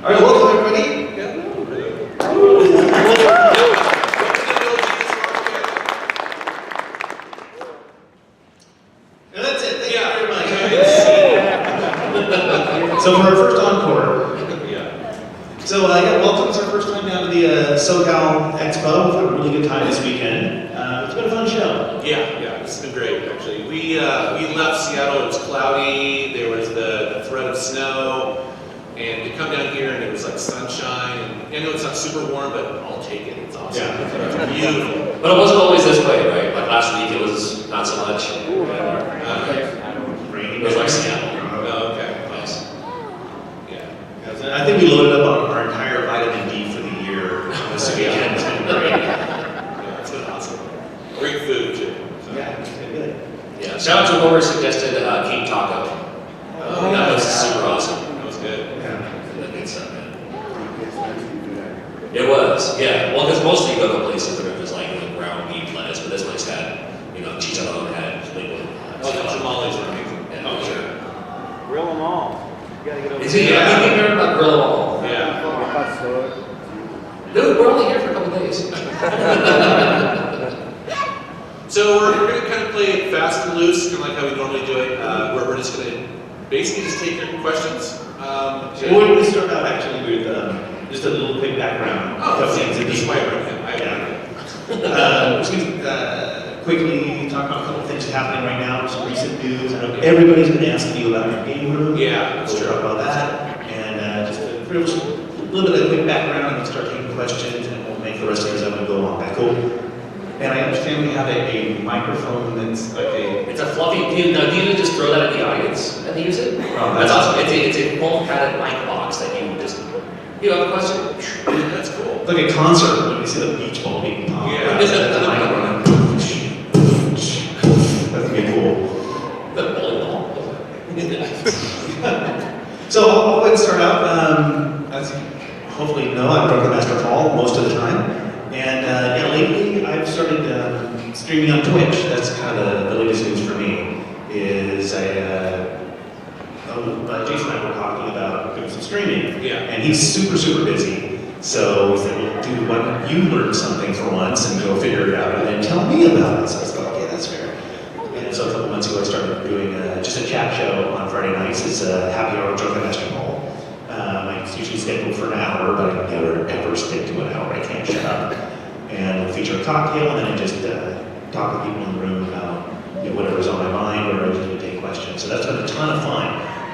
All right, welcome everybody. And that's it. Thank you very much. So for our first encore. So welcome. It's our first time down to the SoCal Expo. We've had a really good time this weekend. It's been a fun show. Yeah, it's been great actually. We left Seattle. It was cloudy. There was the threat of snow. And to come down here and it was like sunshine, and I know it's not super warm, but I'll take it. It's awesome. Yeah. It's beautiful. But it wasn't always this way, right? Like last week, it was not so much. It was like Seattle. Oh, okay. Nice. Yeah. I think we loaded up on our entire vitamin D for the year this weekend. It's been great. Yeah, it's been awesome. Great food too. So. Yeah, it's been good. Yeah. Shout out to whoever suggested King Taco. That was super awesome. That was good. That good stuff, man. It was, yeah. Well, because mostly you go to places where it was like ground beef, lettuce, but this place had, chicharron, had liquid. Oh, the tamales were amazing. Yeah, Oh, sure. Grill them all. You gotta get over Is it? Yeah, we heard about grill them all. Yeah. Dude, we're only here for a couple days. So we're going to kind of play it fast and loose, kind of like how we normally do it, where we're just going to basically just take your questions. So we're going to start out actually with just a little quick background. This is my opinion. Just going to quickly talk about a couple of things happening right now, some recent news. I know everybody's been asking you about your game room. Yeah, that's We'll true. talk about that. And just a little bit of quick background, and we'll start taking questions, and we'll make the rest of these up and go on. That cool? And I understand we have a microphone that's like a... It's a fluffy, do you just throw that at the audience and use it? Oh, That's awesome. It's a full padded mic box that you just, you have a question? That's cool. It's like a concert when we see the beach ball being popped. Yeah. That's the microphone. That's gonna be cool. The volleyball. So I'll go ahead and start out. As you hopefully know, I'm Drunken Master Paul most of the time. And lately I've started streaming on Twitch. That's kind of the latest news for me. Jason and I were talking about doing some streaming. Yeah. And he's super, super busy. So we said, well, dude, why don't you learn something for once and go figure it out and then tell me about it. So I was like, okay, that's fair. And so a couple months ago I started doing just a chat show on Friday nights. It's a happy hour with Drunken Master Paul. It's usually scheduled for an hour, but I never ever stick to an hour. I can't shut up. And we'll feature a cocktail, and then I just talk to people in the room about whatever's on my mind, or I just take questions. So that's been a ton of fun.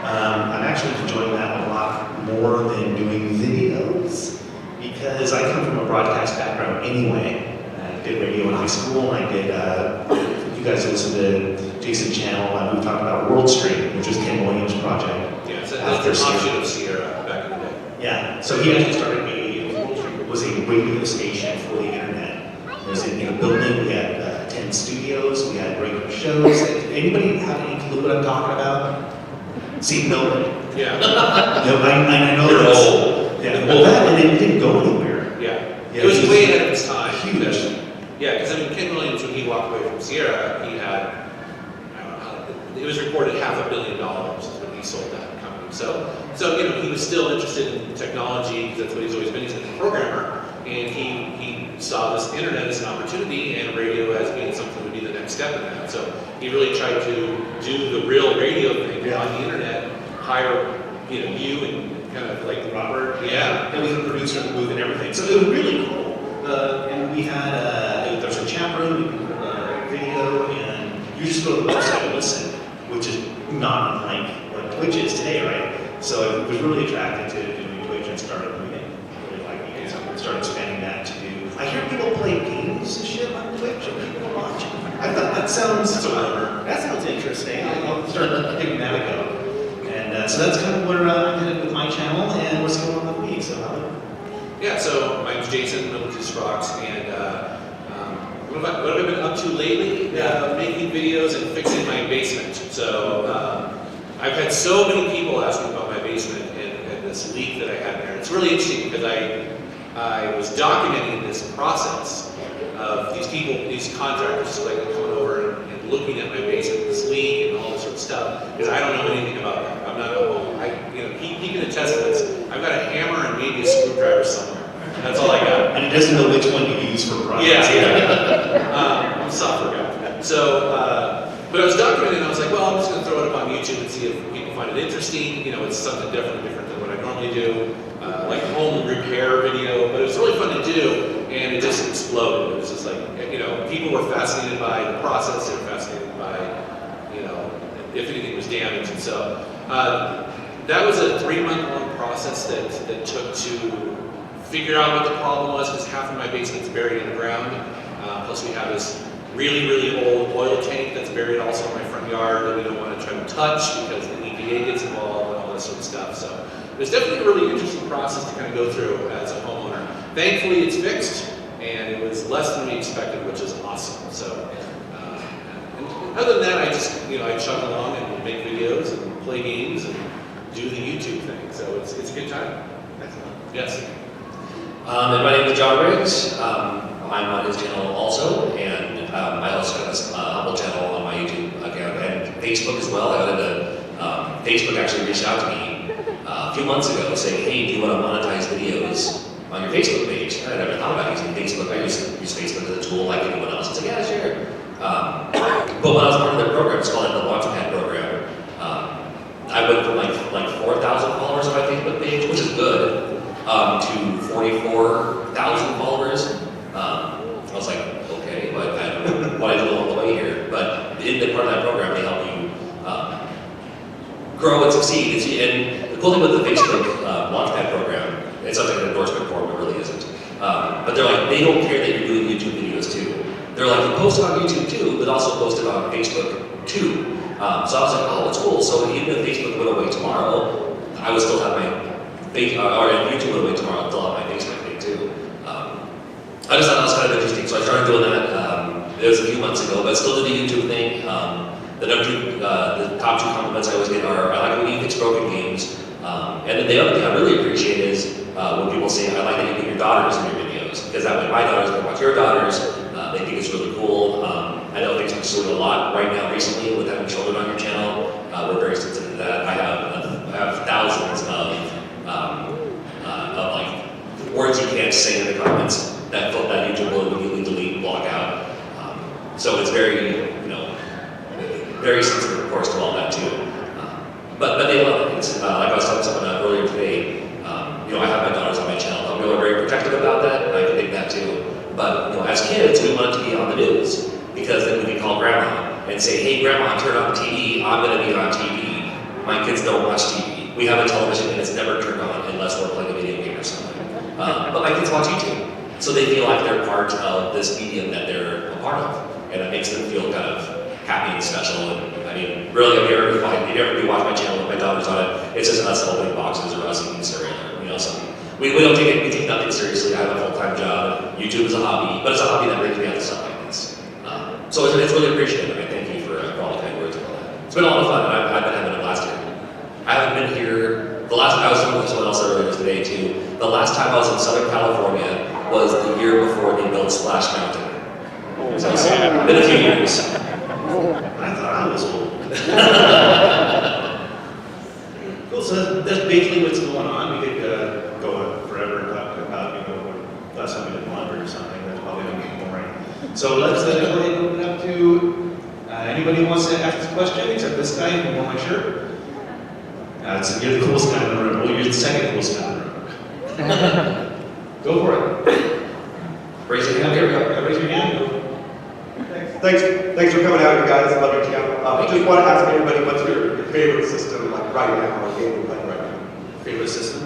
I'm actually enjoying that a lot more than doing videos, because I come from a broadcast background anyway. I did radio in high school, and I did, you guys listen to Jason's channel, we talked about World Stream, which was Ken Williams' project. Yeah, so that's an option of Sierra back in the day. Yeah, so he actually started was a radio station for the internet. There's a building, we had 10 studios, we had regular shows. Anybody have any clue what I'm talking about? See, no. Yeah. No, I know You're that's- old. Yeah, well that, and it didn't go anywhere. Yeah. Yeah, It was it's way ahead of its time. huge. Yeah, because Ken Williams, when he walked away from Sierra, he had, I don't know how, it was reported $500 million is when he sold that company. So he was still interested in technology, because that's what he's always been. He's been a programmer, and he saw this internet as an opportunity, and radio as being something that would be the next step in that. So he really tried to do the real radio thing on the internet, hire, you and kind of like Robert, Yeah. and we was a producer of the booth and everything. So it was really cool. And we had, there was a chat room, we could put a video, and you just go to the website and listen, which is not unlike what Twitch is today, right? So I was really attracted to doing Twitch and started doing it. Really liking it. So I started expanding that to do. I hear people play games and shit on Twitch and people watch. I thought that sounds interesting. I'll start giving that a go. And so that's kind of where I'm headed with my channel and what's going on with me. So Yeah, so my name's Jason, Military Rocks, and what have I been up to lately? Making videos and fixing my basement. So I've had so many people asking about my basement and this leak that I had there. It's really interesting because I was documenting this process of these people, these contractors, like coming over and looking at my basement, this leak and all this sort of stuff, because I don't know anything about that. I'm not, he can attest to this. I've got a hammer That's all I got. And it doesn't know which one to use for projects. I'm a software guy. So, but I was documenting and I was like, well, I'm just going to throw it up on YouTube and see if people find it interesting. You know, it's something different than what I normally do. Like home repair video, but it was really fun to do, and it just exploded. It was just like, you know, people were fascinated by the process, they were fascinated by, you know, if anything was damaged. And so that was a 3-month-long process that took to figure out what the problem was, because half of my basement's buried underground. Plus we have this really, really old oil tank that's buried also in my front yard that we don't want to try to touch because the EPA gets involved and all that sort of stuff. So it was definitely a really interesting process to kind of go through as a homeowner. Thankfully, it's fixed, and it was less than we expected, which is awesome. So, and other than that, I just, you know, I chug along and make videos and play games and do the YouTube thing. So it's a good time. Excellent. Yes. And my name is John Riggs. I'm on his channel also, and I also have a humble channel on my YouTube account and Facebook as well. I got into Facebook actually reached out to me a few months ago saying, hey, do you want to monetize videos on your Facebook page? I never thought about using Facebook. I use Facebook as a tool like anyone else. I was like, yeah, sure. But when I was part of their program, it's called the Launchpad program, I went from like 4,000 followers on my Facebook page, which is good, to 44,000 followers. I was like, okay, but I don't know what I do along the way here. But in the part of that program, they help you grow and succeed. And the cool thing with the Facebook Launchpad program, it sounds like an endorsement form, but really isn't. But they're like, they don't care that you're doing YouTube videos too. They're like, you post it on YouTube too, but also post it on Facebook too. So I was like, oh, that's cool. So even if Facebook went away tomorrow, I would still have my or if YouTube went away tomorrow, I'd still have my Facebook page too. I just thought that was kind of interesting, so I started doing that. It was a few months ago, but still did the YouTube thing. The top 2 compliments I always get are, I like when you fix broken games. And then the other thing I really appreciate is when people say, I like that you put your daughters in your videos, because that way my daughters can watch your daughters. They think it's really cool. I know Facebook's doing a lot right now recently with having children on your channel. We're very sensitive to that. I have thousands of like words you can't say in the comments that YouTube will immediately delete and block out. So it's very, you know, very sensitive, of course, to all that too. But they love it. It's, like I was telling someone earlier today, you know, I have my daughters on my channel. I'm really very protective about that, and I can think that too. But, you know, as kids, we want it to be on the news, because then we can call grandma and say, hey, grandma, turn on the TV. I'm going to be on TV. My kids don't watch TV. We have a television and it's never turned on unless we're playing a video game or something. But my kids watch YouTube. So they feel like they're part of this medium that they're a part of. And it makes them feel kind of happy and special. And I mean, really, if you ever watch my channel with my daughters on it, it's just us opening boxes or us eating cereal or, you know, something. We don't take it, we take nothing seriously. I have a full-time job. YouTube is a hobby, but it's a hobby that brings me out to stuff like this. So it's really appreciated. I thank you for all the kind words and all that. It's been a lot of fun, and I've been having a blast here. I haven't been here, I was talking with someone else earlier today too. The last time I was in Southern California was the year before they built Splash Mountain. So it's been a few years. I thought I was old. Cool, so that's basically what's going on. We could go on forever and talk about, you know, when last time we did laundry or something. That's probably going to be boring. So let's go ahead and open it up to anybody who wants to ask this question, except this guy who wore my shirt. You're the coolest guy in the room. Well, you're the second coolest guy in the room. Go for it. Raise your hand. Here we go. Raise your hand. Thanks for coming out, you guys. I love your channel. I just want to ask everybody, what's your favorite system, like right now, or game you're playing right now? Favorite system?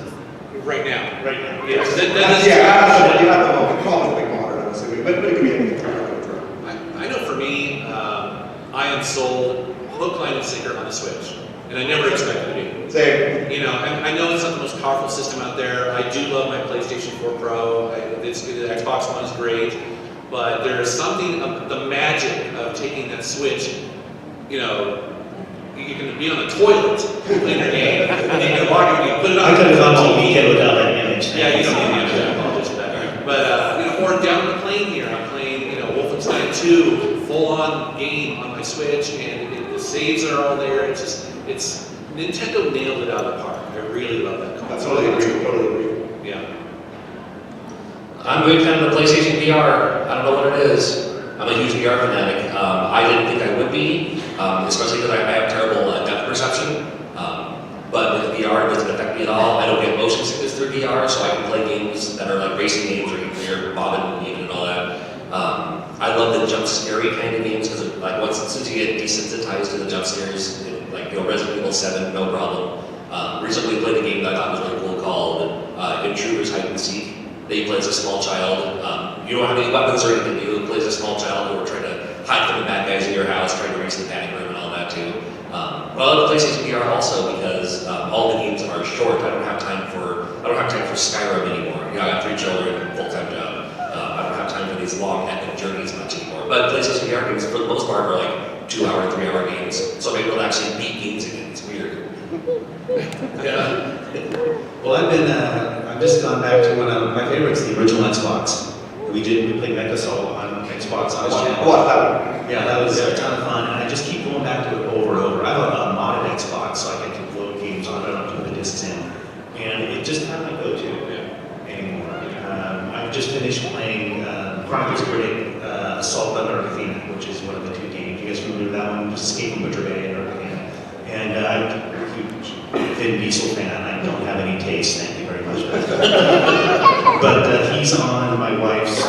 Right now. Right now. Yes. You have the moment. Probably modern, I'm assuming, but it could be anything. I know for me, I am sold hook, line, and sinker on the Switch. And I never expected to be. Same. You know, and I know it's not the most powerful system out there. I do love my PlayStation 4 Pro. The Xbox One is great. But there is something of the magic of taking that Switch, you know, you can be on the toilet playing your game, and you can walk and you put it on. I could have gone all weekend without that image. Yeah, you don't need the image. I apologize for that. But, you know, or down the plane here, I'm playing, you know, Wolfenstein 2, full-on game on my Switch, and the saves are all there. It's Nintendo nailed it out of the park. I really love that console. Totally agree. Yeah. I'm a big fan of the PlayStation VR. I don't know what it is. I'm a huge VR fanatic. I didn't think I would be, especially because I have terrible depth perception. But with VR, it doesn't affect me at all. I don't get motion sickness through VR, so I can play games that are like racing games where you're bobbing and weaving and all that. I love the jump scary kind of games because like since you get desensitized to the jump scares, Resident Evil 7, no problem. Recently played a game that I thought was really cool called Intruders Hide and Seek. That you play as a small child. You don't have any weapons or anything. You play as a small child who are trying to hide from the bad guys in your house, trying to reach the panic room and all that too. But I love PlayStation VR also because all the games are short. I don't have time for Skyrim anymore. I got 3 children, full-time job. I don't have time for these long epic journeys much anymore. But PlayStation VR games, for the most part, are like 2-hour, 3-hour games. So I'm able to actually beat games again. It's weird. Yeah. Well, I've just gone back to one of my favorites, the original Xbox. We played Mecha Soul on Xbox. Yeah, that was a ton of fun, and I just keep going back to it over and over. I have a modded Xbox, so I can load games on it. I don't have to put the discs in, and it just kind of my go-to anymore. I've just finished playing Chronicles Critic, Assault on Argentina, which is one of the 2 games. You guys remember that one? Escape from Butcher Bay in Argentina. And I'm a huge Vin Diesel fan. I don't have any taste, thank you very much. But he's on my wife's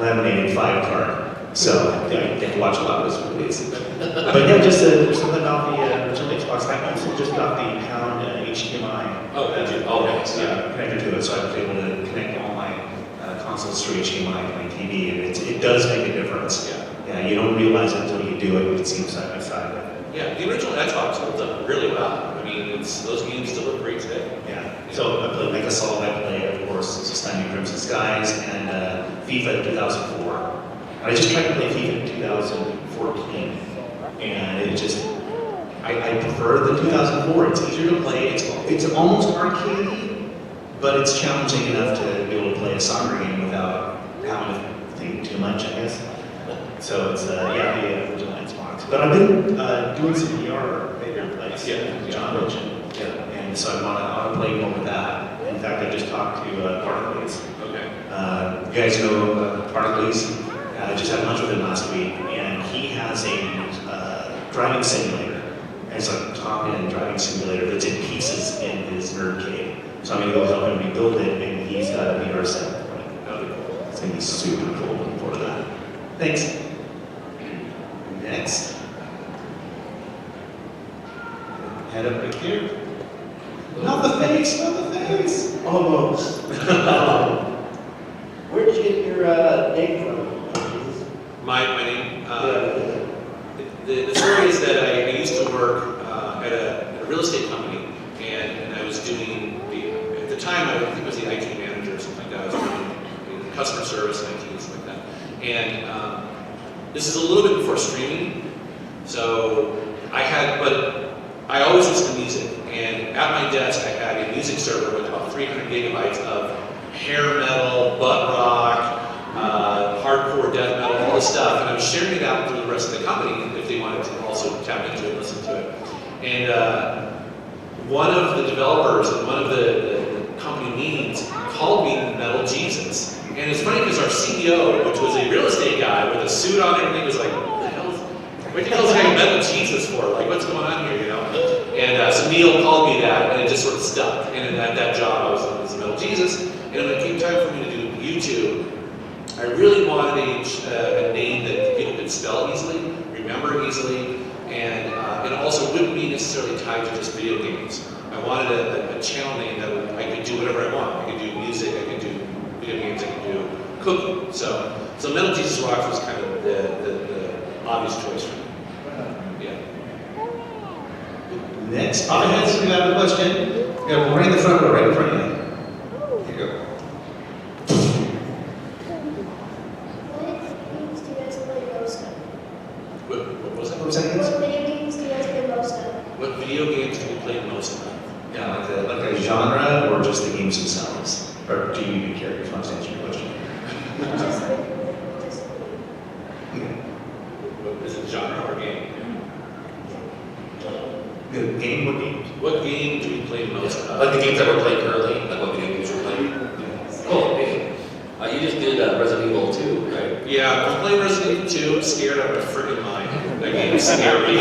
laminated 5 card, so I get to watch a lot of his movies. But yeah, just something about the original Xbox. I also just got the Pound HDMI. Oh, did you? Oh, nice. Yeah, connected to it, so I was able to connect all my consoles through HDMI to my TV, and it does make a difference. Yeah, you don't realize it until you do it. You can see them side by side. Yeah, the original Xbox holds up really well. I mean, those games still look great today. Yeah. So I played Mecha Assault. I played, of course, Stunning Crimson Skies and FIFA 2004. And I just tried to play FIFA 2014, and it just I prefer the 2004. It's easier to play. It's almost arcadey, but it's challenging enough to be able to play a soccer game without having to think too much, I guess. So it's the original Xbox. But I've been doing some VR bigger plays. John mentioned. And so I want to play more with that. In fact, I just talked to Particles. Okay. You guys know Particles? I just had lunch with him last week, and he has a driving simulator. And it's like a top-end driving simulator that's in pieces in his nerd cave. So I'm going to go help him rebuild it, and he's got a VR set for it. It's going to be super cool. Looking forward to that. Thanks. Next. Head up right here. Not the face, not the face. Almost. Where did you get your name from? My name, the story is that I used to work at a real estate company, and I was doing at the time, I think it was the IT manager or something like that. I was doing customer service and IT and stuff like that. And this is a little bit before streaming, so but I always listened to music, and at my desk I had a music server with about 300 gigabytes of hair metal, butt rock, hardcore death metal, all this stuff, and I was sharing it out to the rest of the company if they wanted to also tap into it and listen to it. And one of the developers at one of the company meetings called me Metal Jesus. And it's funny because our CEO, which was a real estate guy with a suit on and everything, was like, what the hell is guy Metal Jesus for? Like, what's going on here, you know? And so Neil called me that, and it just sort of stuck. And at that job, I was Metal Jesus. And when it came time for me to do YouTube, I really wanted a name that people could spell easily, remember easily, and also wouldn't be necessarily tied to just video games. I wanted a channel name that I could do whatever I want. I could do music, I could do video games, I could do cooking. So Metal Jesus Rocks was kind of the obvious choice for me. Yeah. Next, pop your hands if you have a question. Yeah, right in the front row, right in front of you. Here you go. What was that? What was that again? What video games do you guys play most of? What video games do you play most of? Yeah, like a genre or just the games themselves? Or do you even care if you want to answer your question? Just Is it genre or game? The game would be? What game do you play most of? Like the games that we're playing currently, like what video games we're playing. Cool. You Yeah, I'm playing Resident Evil 2, I'm scared out of my freaking mind. That game is scary.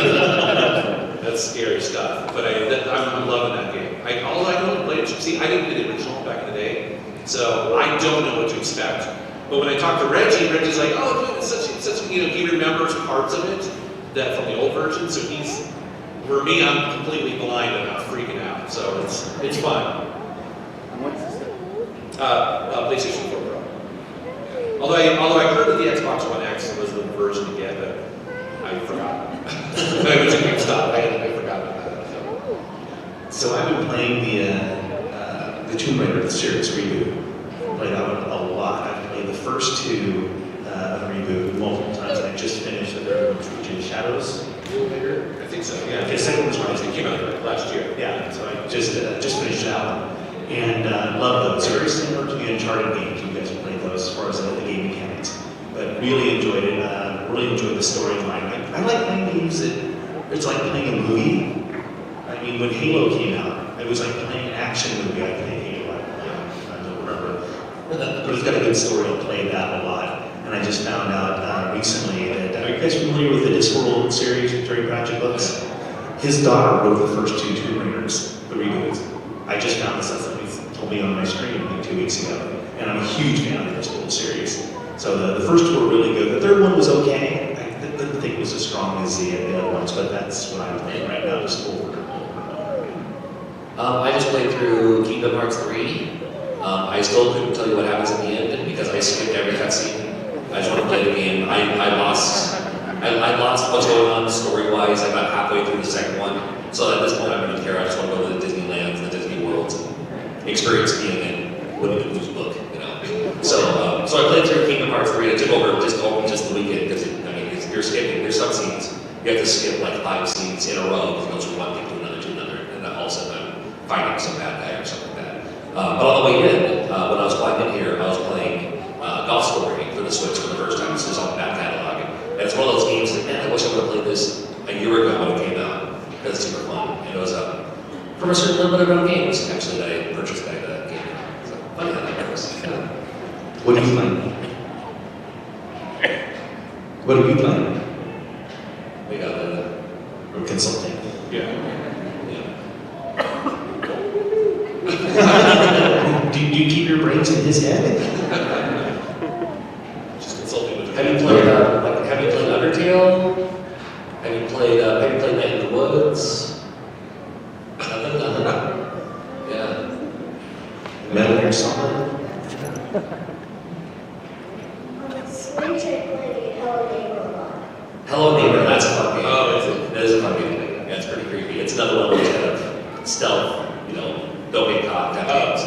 That's scary stuff. But I'm loving that game. Although I don't play it, see, I didn't play the original back in the day, so I don't know what to expect. But when I talk to Reggie, Reggie's like, oh, dude, it's such, he remembers parts of it that from the old version, so for me, I'm completely blind and I'm freaking out. So it's fun. And what's the system? PlayStation 4 Pro. Although I heard that the Xbox One X was the version to get, but I forgot. I was at GameStop. I forgot about that. So I've been playing the Tomb Raider series reboot. Played that one a lot. I've played the first two of the reboot multiple times, and I just finished the third one, which is Shadows. I think so. Yeah. The second one's It right. came out last year. Yeah, so I just finished that one, and love those. Very similar to the Uncharted games. You guys have played those as far as the game mechanics, but really enjoyed it. Really enjoyed the storyline. I like playing games that it's like playing a movie. I mean, when Halo came out, it was like playing an action movie. I played Halo. I don't remember, but it's got a good story. I played that a lot, and I just found out recently that are you guys familiar with the Discworld series, Terry Pratchett books? His daughter wrote the first two Tomb Raiders, the reboots. I just found this out. Somebody told me on my screen like 2 weeks ago, and I'm a huge fan of the Discworld series. So the first two were really good. The third one was okay. I didn't think it was as strong as the other ones, but that's what I'm playing right now, just over. I just played through Kingdom Hearts 3. I still couldn't tell you what happens at the end because I skipped every cutscene. I just want to play the game. I lost what's going on story-wise. I got halfway through the second one. So at this point, I don't care. I just want to go to the Disneylands, the Disney Worlds, and experience being in Winnie the Pooh's book, you know. So I played through Kingdom Hearts 3. It took over just the weekend because you're skipping. There's some scenes you have to skip like 5 scenes in a row because it goes from one thing to another, and then all of a sudden I'm fighting some bad guy or something like that. But on the way in, when I was flying in here, I was playing Golf Story for the Switch for the first time. This is on the back catalog, and it's one of those games that, man, I wish I would have played this a year ago when it came out. Because it's super fun. And it was from a certain limited run games actually that I purchased back that game. So funny how that works. Yeah. What are you playing? What are you playing? We got Or consulting? Yeah. do you keep your brains in his head? Just consulting with Have you played Undertale? Have you played Night in the Woods? Nothing? Yeah. Metal Gear Solid? On the Switch, I played Hello Neighbor a lot. Hello Neighbor, that's a fun game. Oh, is it? That is a fun game. Yeah, it's pretty creepy. It's another one of those kind of stealth, don't get caught kind of games.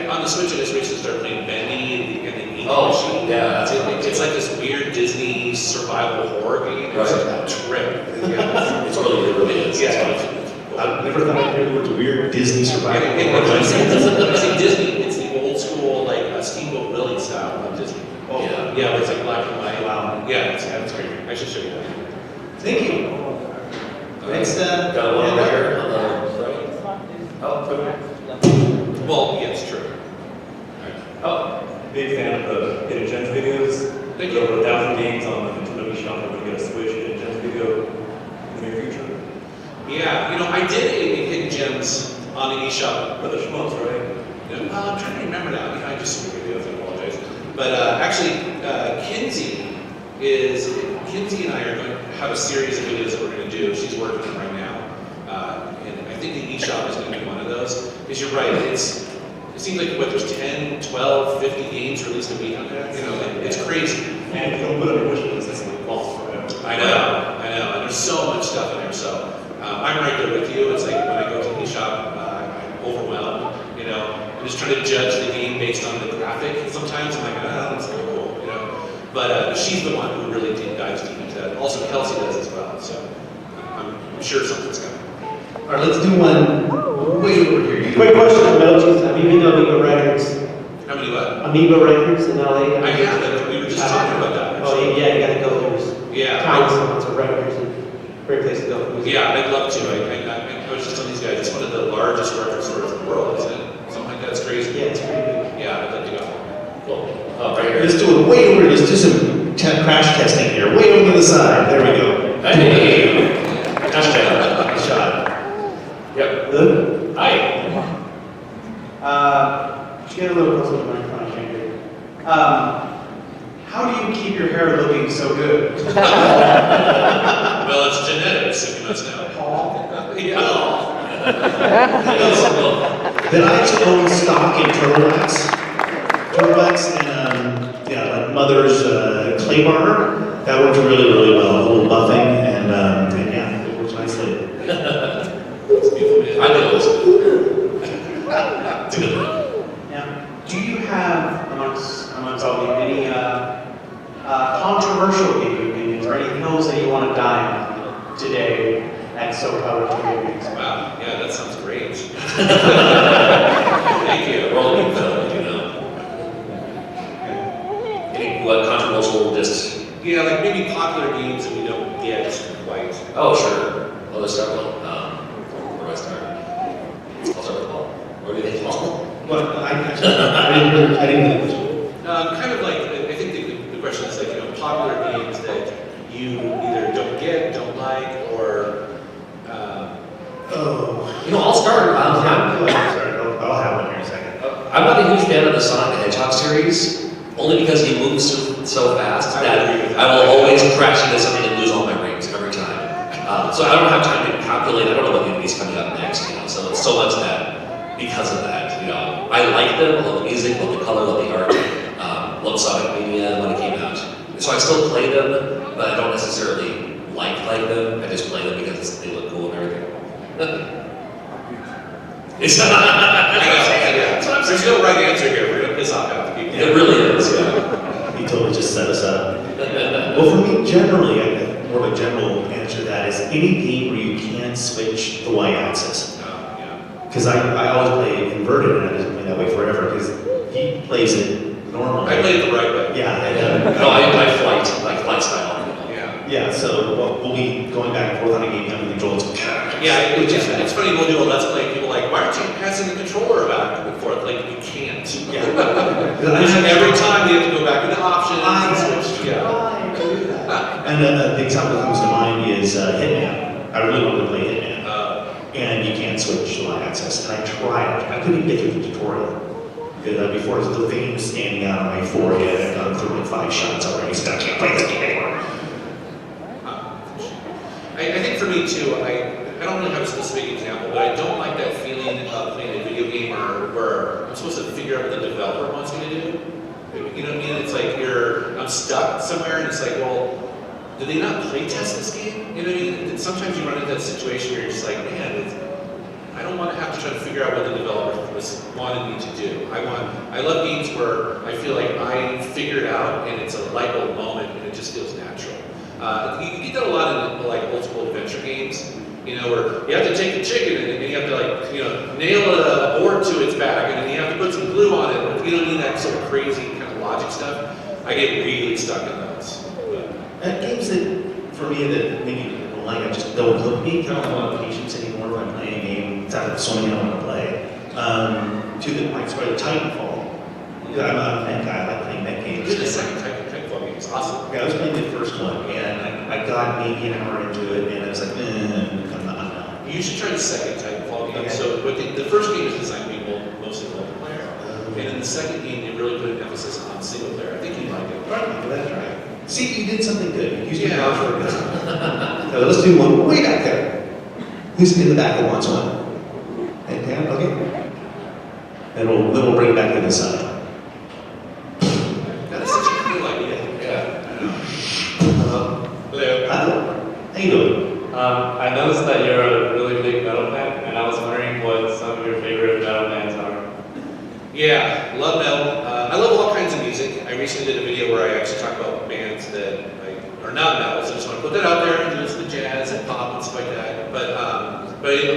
On the Switch, I just recently started playing Bendy and the Ink Oh, Machine. yeah, that's fun. It's like this weird Disney survival horror game. It's Right. like a trip. Yeah. It really is. Yeah. It's fun. I've never thought I'd hear the words weird Disney survival. It's Disney. It's the old school, like Steamboat Willie style of Disney. Oh, Yeah. Yeah, where it's like black and white. Wow. Yeah, it's great. I should show you that. Thank you. Next, Got one yeah, here on the right. Oh, okay. Well, yeah, it's true. Oh, Big fan of the Hidden Gems videos. Thank There you. are over 1,000 games on the Nintendo eShop that would get a Switch Hidden Gems video in the near future. Yeah, I did a Hidden Gems on the eShop. For the schmucks, right? I'm trying to remember now. I just saw the videos. I apologize. But actually, Kinsey and I are going to have a series of videos that we're going to do. She's working on them right now, and I think the eShop is going to be one of those. Because you're right, it seems like there's 10, 12, 50 games released a week. It's crazy. And if you don't put it on your wish list, it's like lost forever. I know, and there's so much stuff in there. So I'm right there with you. It's like when I go to the eShop, I'm overwhelmed. I'm just trying to judge the game based on the graphic. Sometimes I'm like, that's kind of cool. But she's the one who really dives deep into that. Also, Kelsey does as well. So I'm sure something's coming. All right, let's do one way over here. You- Quick question, Melchi's, have you been to Amoeba Records? How many what? Amoeba Records in LA? I haven't. We were just talking about that. Oh, actually. yeah, you gotta go, there's Yeah. tons and lots of records and great place to go. Yeah, I'd love to. I was just telling these guys, it's one of the largest record stores in the world, isn't it? Something like that. It's crazy. Yeah, it's pretty good. Yeah, I'd like to go. cool. Oh, right here. Let's do it way over here. Let's do some crash testing here. Way over to the side. There we go. Hey! Hashtag. Nice shot. Yep. Good. Hi. Just get a little closer to the microphone, I can't hear you. How do you keep your hair looking so good? Well, it's genetics, if you must know. Yeah. Then I just own stock in turtlenecks. Turtlenecks and yeah, like mother's clay bar. That works really, really well. A little buffing and yeah, it works nicely. It's beautiful, man. I know this. It's a good one. Yeah. Do you have, amongst all of you, any controversial gaming opinions or any hills that you want to die on today at SoCal Gaming? Wow, yeah, that sounds great. Thank you. We're all being filmed, you know. Any what controversial just. Yeah, like maybe popular games that we don't get quite. Oh, sure. Well, let's start with, where do I start? I'll start with Paul. Where do you think, Paul? Well, I didn't Kind of like, I think the question is like, you know, popular games that you either don't get, don't like, or, Oh. You know, I'll start. I'll have one here in a second. I'm not a huge fan of the Sonic the Hedgehog series, only because he moves so fast that I will always crash into something and lose all my rings every time. So I don't have time to calculate. I don't know what enemy's coming up next, you know. So it's so much that because of that, you know, I like them. I love the music, love the color, love the art. Love Sonic Mania when it came out. So I still play them, but I don't necessarily like them. I just play them because they look cool and everything. It's There's no right answer here. We're gonna piss off half the people. It really is, yeah. He totally just set us up. Well, for me, generally, more of a general answer to that is any game where you can switch the y-axis. Yeah. Because I always play inverted, and I just play that way forever, because he plays it normally. I played it the right way. Yeah, and, No, I flight style. Yeah. yeah, so we'll be going back and forth on a game, having controls. Yeah, it's funny, we'll do a Let's Play, and people are like, why aren't you passing the controller back and forth? Like, you can't. Yeah. Because every time you have to go back into options and switch. Yeah. And the example that comes to mind is Hitman. I really wanted to play Hitman. And you can't switch the y-axis. And I tried. I couldn't even get through the tutorial. Before the veins standing out on my forehead, I've gone through like 5 shots already, so I can't play this game anymore. I think for me too, I don't really have a specific example, but I don't like that feeling of playing a video game where I'm supposed to figure out what the developer wants me to do. You know what I mean? It's like I'm stuck somewhere and it's like, well, did they not play test this game? You know what I mean? And sometimes you run into that situation where you're just like, man, I don't want to have to try to figure out what the developer wanted me to do. I love games where I feel like I figure it out and it's a light bulb moment and it just feels natural. You get that a lot in like old school adventure games, you know, where you have to take the chicken and you have to like, you know, nail a board to its back and then you have to put some glue on it. You don't need that sort of crazy kind of logic stuff. I get really stuck in those. Games that, for me, that maybe people like, I just don't hook me. I don't have a lot of patience anymore when I'm playing a game. It's out of so many I want to play. To the point where Titanfall. Yeah, I'm a mech guy. I like playing mech games. You did the second Titanfall game. It's awesome. Yeah, I was playing the first one, and I got maybe an hour into it, and I was like, I'm not. You should try the second Titanfall game. Okay. So the first game is designed to be mostly multiplayer. And in the second game, they really put an emphasis on single player. I think you like it. Right, that's right. See, you did something good. You used your Yeah. power for good. So let's do one way back there. Who's in the back that wants one? And down, okay. Then we'll bring it back to the side. That's such a cool idea. Yeah. Hello. How you doing? I noticed that you're a really big metal fan, and I was wondering what some of your favorite metal bands are. Yeah, love metal. I love all kinds of music. I recently did a video where I actually talk about bands that are not metal, so I just want to put that out there and listen to jazz and pop and stuff like that. But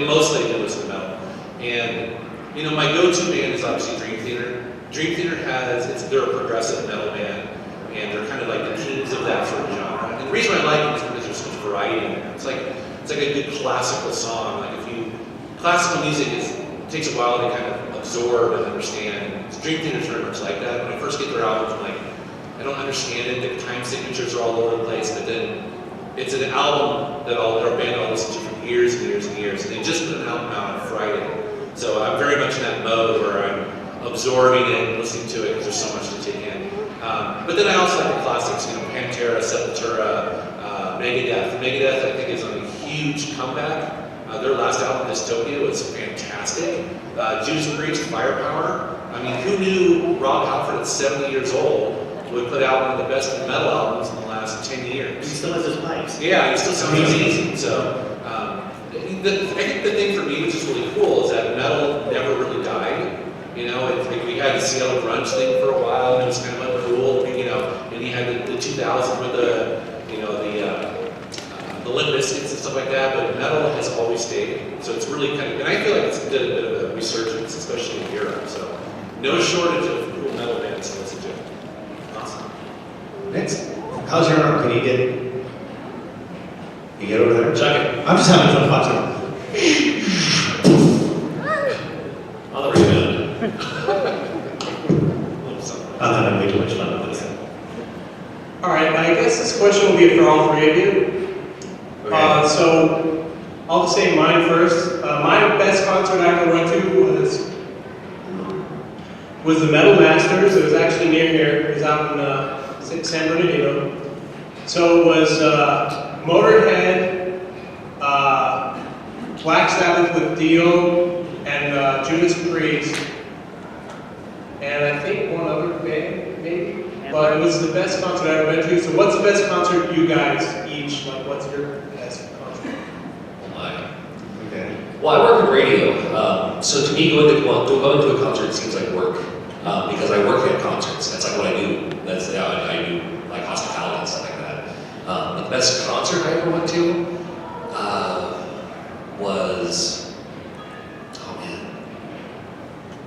mostly I do listen to metal. And you know, my go-to band is obviously Dream Theater. Dream Theater they're a progressive metal band, and they're kind of like the kings of that sort of genre. And the reason I like them is because there's so much variety in it. It's like a good classical song. Like classical music takes a while to kind of absorb and understand. Dream Theater is very much like that. When I first get their albums, I'm like, I don't understand it. The time signatures are all over the place, but then it's an album that our band all listened to for years and years and years, and they just put an album out on Friday. So I'm very much in that mode where I'm absorbing it and listening to it because there's so much to take in. But then I also like the classics, Pantera, Sepultura, Megadeth. Megadeth, I think, is on a huge comeback. Their last album, Dystopia, was fantastic. Judas Priest, Firepower. I mean, who knew Rob Halford at 70 years old would put out one of the best metal albums in the last 10 years? He still has his pipes. Yeah, he still sounds amazing. So, I think the thing for me, which is really cool, is that metal never really died. We had the Seattle grunge thing for a while, and it was kind of uncool. And you had the 2000s with the Limp Bizkits and stuff like that. But metal has always stayed. So it's really kind of, and I feel like it's did a bit of a resurgence, especially in Europe. So no shortage of cool metal bands to listen to. Awesome. Next, how's your arm? Can you get over there? Check it. I'm just having fun watching. Oh, that was good. I'm having way too much fun with this. All right, I guess this question will be for all three of you. So I'll just say mine first. My best concert I ever went to was the Metal Masters. It was actually near here. It was out in San Bernardino. So it was Motorhead, Black Sabbath with Dio, and Judas Priest. And I think one other band, maybe? But it was the best concert I ever been to. So what's the best concert you guys each, what's your best concert? Oh my. Okay. Well, I work in radio, so to me, going to a concert seems like work, because I work at concerts. That's like what I do. I do like hospitality and stuff like that. But the best concert I ever went to was, oh man,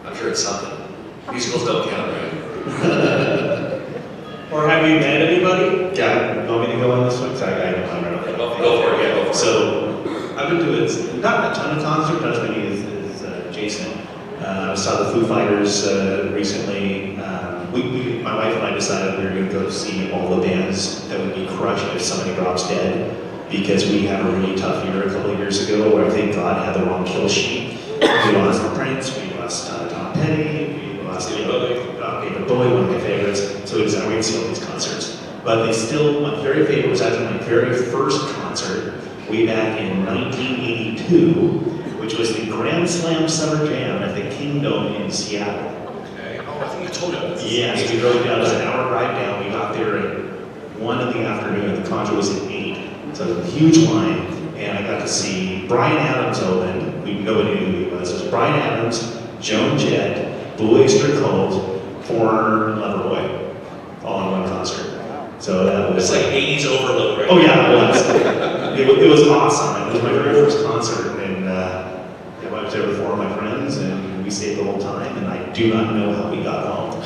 I'm sure it's something. Musicals don't count, right? Or have you met anybody? Yeah, you want me to go on this one? Because I know I'm right. Go for it, yeah, go for it. So, I've been doing not a ton of concerts, not as many as Jason. I saw the Foo Fighters recently. My wife and I decided we were going to go see all the bands that would be crushed if somebody drops dead, because we had a really tough year a couple of years ago where I think God had the wrong kill sheet. We lost Prince, we lost Tom Petty, we lost David Bowie, one of my favorites. So we decided we're going to see all these concerts. But they still, my very favorite was actually my very first concert way back in 1982, which was the Grand Slam Summer Jam at the Kingdom in Seattle. Okay. Oh, I think you told me about this. Yes, we drove down. It was an hour ride down. We got there at 1 in the afternoon. The concert was at 8. So it was a huge line. And I got to see Bryan Adams open. Nobody knew who he was. It was Bryan Adams, Joan Jett, Blue Oyster Cult, Foreigner, and Loverboy, all in one concert. So that was It's like 80s overload, right? Oh yeah, it was. It was awesome. It was my very first concert, and I was there with 4 of my friends, and we stayed the whole time. And I do not know how we got home.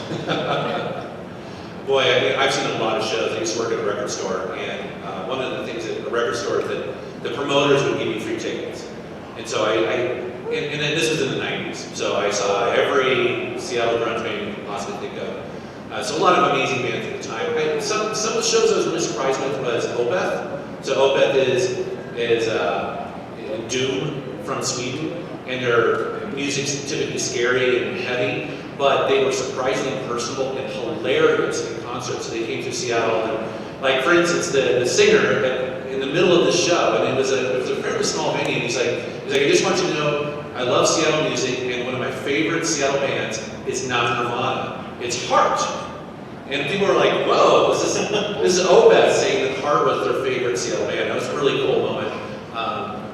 Boy, I've seen a lot of shows. I used to work at a record store, and one of the things at the record store is that the promoters would give you free tickets. And so and then this was in the 90s, so I saw every Seattle grunge band you could possibly think of. So a lot of amazing bands at the time. Some of the shows I was really surprised with was Opeth. So Opeth is Doom from Sweden, and their music's typically scary and heavy, but they were surprisingly personable and hilarious in concert. So they came to Seattle, and like for instance, the singer in the middle of the show, and it was a fairly small venue. He's like, I just want you to know, I love Seattle music, and one of my favorite Seattle bands is not Nirvana, it's Heart. And people were like, whoa, this is Opeth saying that Heart was their favorite Seattle band. That was a really cool moment.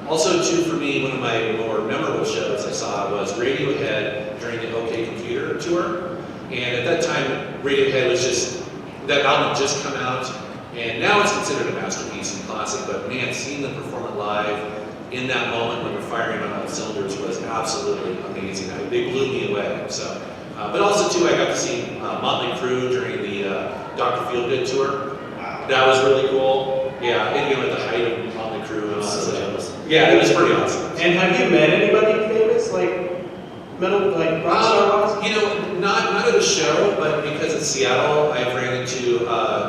Also, too, for me, one of my more memorable shows I saw was Radiohead during the OK Computer tour. And at that time, Radiohead was that album had just come out, and now it's considered a masterpiece and classic, but man, seeing them perform it live in that moment when they're firing on all cylinders was absolutely amazing. They blew me away. So, but also, too, I got to see Motley Crue during the Dr. Feelgood tour. That was really cool. Yeah, and at the height of Motley Crue and all that stuff. Yeah, it was pretty awesome. And have you met anybody famous? metal, like rock star? You know, not at a show, but because it's Seattle, I've ran into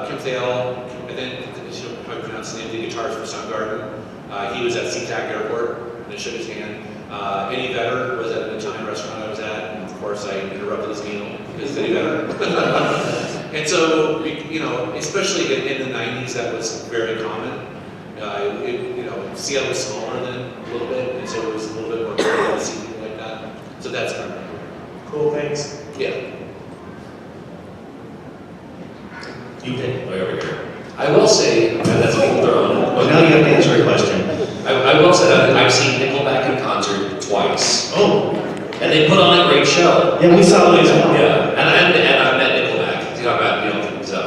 Kim Thale, and then you know, probably pronounce his name, the guitarist for Soundgarden. He was at SeaTac Airport, and I shook his hand. Eddie Vedder was at an Italian restaurant I was at, and of course I interrupted his meal because Eddie Vedder. And so, you know, especially in the 90s, that was very common. You know, Seattle was smaller then a little bit, and so it was a little bit more common to see people like that. So that's kind of Cool, thanks. yeah. You pick. Way over here. I will say, and that's being thrown. Oh, now you have to answer a question. I will say that I've seen Nickelback in concert twice, Oh, and they put on a great show. yeah, we saw it as well. Yeah, and I've met Nickelback. You know, so.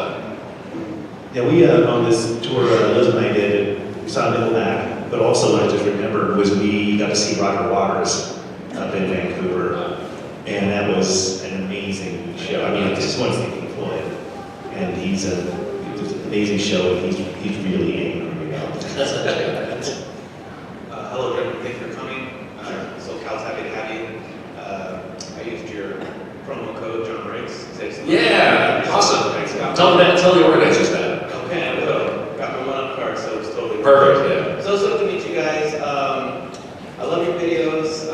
Yeah, we, on this tour, Liz and I did, we saw Nickelback, but also what I just remembered was we got to see Roger Waters up in Vancouver, and that was an amazing show. I mean, I just want to see Pink Floyd, and it was an amazing show, and he's really angry about it. Hello, Drunken. Thanks for coming. SoCal's happy to have you. I used your promo code, John Riggs. Yeah, awesome. Thanks. Tell the organizers that. Okay, I will. Got my one-up card, so it's totally Perfect. Yeah. So stoked to meet you guys. I love your videos.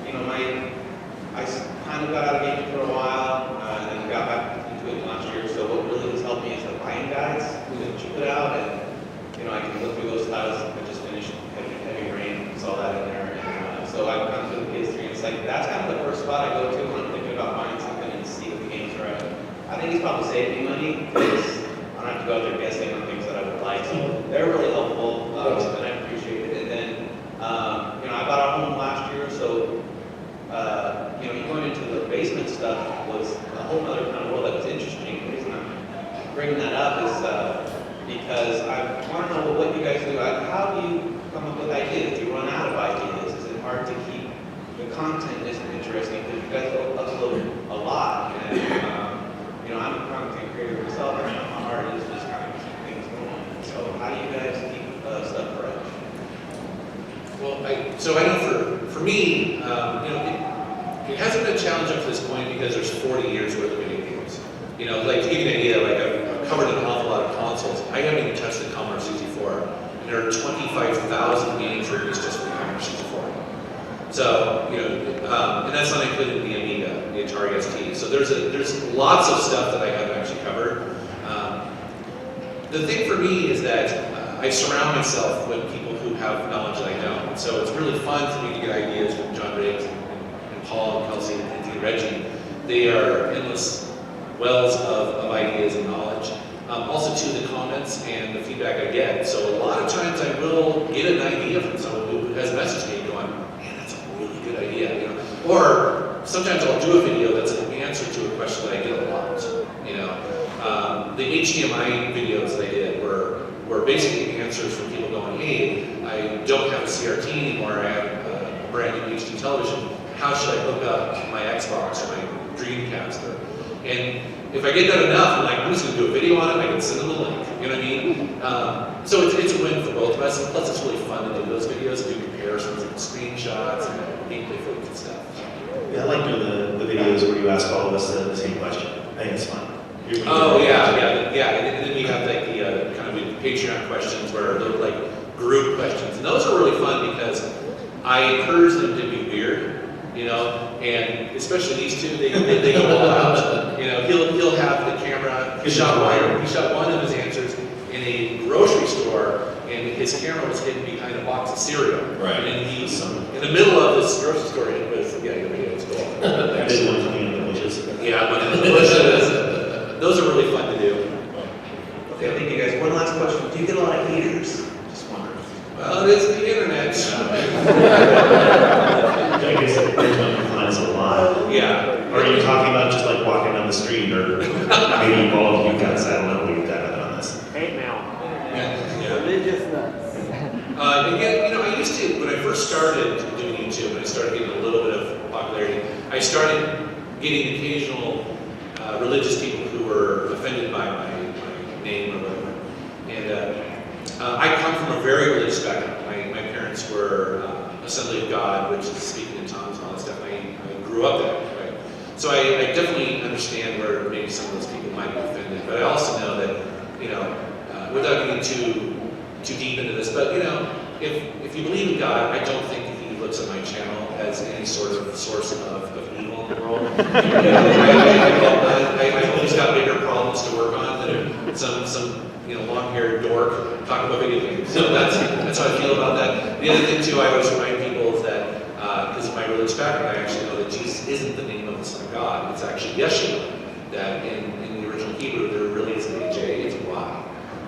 You know, I kind of got out of gaming for a while, and then got back into it last year. So what really has helped me is the buying guides that you put out, and you know, I can look through those titles. I just finished Heavy Rain, saw that in there, and so I've gone through the PS3, and it's like that's kind of the first spot I go to when I'm thinking about buying something and see what the games are at. I think it's probably saved me money because I don't have to go out there guessing on things that I would like. So they're really helpful, and I appreciate it. And then, you know, I bought a home last year, so you know, going into the basement stuff was a whole other kind of world that was interesting. The reason I'm bringing that up is because I want to know what you guys do. How do you come up with ideas? Do you run out of ideas? Is it hard to keep the content isn't interesting? Because you guys upload a lot, and you know, I'm a content creator myself, and my heart is just kind of keep things going. So how do you guys keep stuff fresh? Well, I know for me, you know, it hasn't been a challenge up to this point because there's 40 years worth of video games. You know, like to give you an idea, like I've covered an awful lot of consoles. I haven't even touched the Commodore 64, and there are 25,000 games released just for the Commodore 64. So, you know, and that's not including the Amiga, the Atari ST. So there's lots of stuff that I haven't actually covered. The thing for me is that I surround myself with people who have knowledge that I don't. So it's really fun for me to get ideas from John Riggs and Paul and Kelsey and Reggie. They are endless wells of ideas and knowledge. Also to the comments and the feedback I get. So a lot of times I will get an idea from someone who has messaged me going, man, that's a really good idea. You know? Or sometimes I'll do a video that's an answer to a question that I get a lot. You know, the HDMI videos that I did were basically answers from people going, hey, I don't have a CRT anymore, I have a brand new HD television. How should I hook up my Xbox or my Dreamcast? And if I get that enough, I'm like, I'm just going to do a video on it, I can send them a link. You know what I mean? So it's a win for both of us, and plus it's really fun to do those videos and do comparisons and screenshots and gameplay footage and stuff. Yeah, I like doing the videos where you ask all of us the same question. I think it's fun. Oh yeah. And then we have like the kind of the Patreon questions where they're like group questions, and those are really fun because I encourage them to be weird, you know, and especially these two, they go all out. You know, he'll have the camera. He shot one of his answers in a grocery store, and his camera was hidden behind a box of cereal. Right. And he's in the middle of this grocery store. It was your video was cool. I did one coming in the bushes. Yeah, one of the bushes. Those are really fun to do. Okay, thank you guys. One last question. Do you get a lot of haters? Just wondering. Well, it's the internet. I guess there's one complaints a lot. Yeah. Are you talking about just like walking down the street, or maybe all of you guys? I don't know what you've got on this. Hate mail. Yeah. Religious nuts. Again, you know, I used to, when I first started doing YouTube, and I started getting a little bit of popularity, I started getting occasional religious people who were offended by my name or whatever. And I come from a very religious background. My parents were Assembly of God, which is speaking in tongues and all that stuff. My grew up there, right? So I definitely understand where maybe some of those people might be offended, but I also know that, without getting too deep into this, but if you believe in God, I don't think He looks at my channel as any sort of source of evil in the world. I hope He's got bigger problems to work on than some long-haired dork talking about video games. So that's how I feel about that. The other thing too, I always remind people is that because of my religious background, I actually know that Jesus isn't the name of the Son of God. It's actually Yeshua. That in the original Hebrew, there really isn't a J, it's a Y.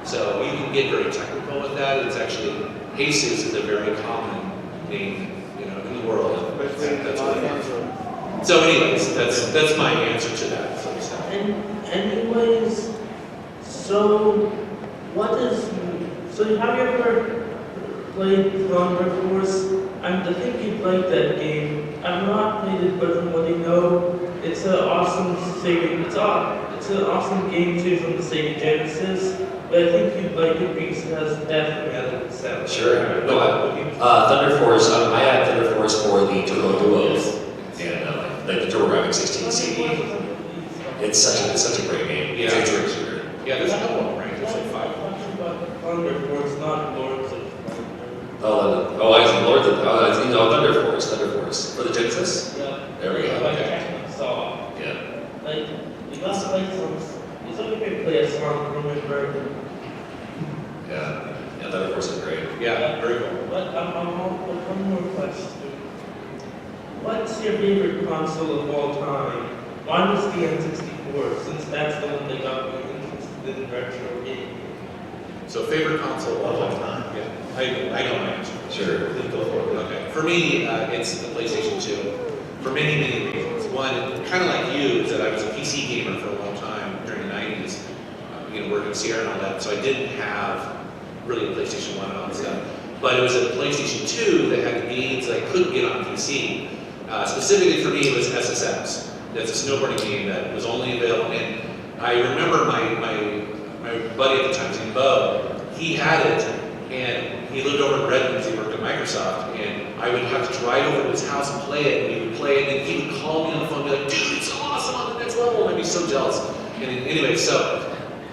So you can get very technical with that. It's actually, Jesus is a very common name, in the world. That's what it is. So anyways, that's my answer to that. Anyways, so have you ever played Thunder Force? I think you'd like that game. I've not played it, but from what I know, it's an awesome Sega. It's an awesome game too from the Sega Genesis. But I think you'd like it because it has death metal sound. Sure. No, Thunder Force. I had Thunder Force for the Turbo Duos and like the TurboGrafx 16 CD. It's such a great game. Yeah. It's a great shooter. Yeah, there's a couple of them, right? There's like 5. Thunder Force, not Lords of Thunder. I see Lords of Thunder Force for the Genesis. Yeah. There we go. Like Okay. Saw. Yeah. Like you gotta play some. It's okay to play a song from it, Yeah. Thunder Force is great. Yeah, very cool. But one more question. What's your favorite console of all time? Mine was the N64, since that's the one that got me interested in retro gaming. So favorite console of all time? Yeah, I know my answer. Sure. Go for it. Okay. For me, it's the PlayStation 2. For many, many reasons. One, kind of like you, is that I was a PC gamer for a long time during the 90s. Working at Sierra and all that, so I didn't have really a PlayStation 1 and all that stuff. But it was a PlayStation 2 that had games that I couldn't get on PC. Specifically for me, it was SSX. That's a snowboarding game that was only available. And I remember my buddy at the time, his name Bo, he had it, and he lived over in Redmond, he worked at Microsoft, and I would have to drive over to his house and play it, and we would play it, and he would call me on the phone and be like, dude, it's so awesome on the next level, and I'd be so jealous. And anyway, so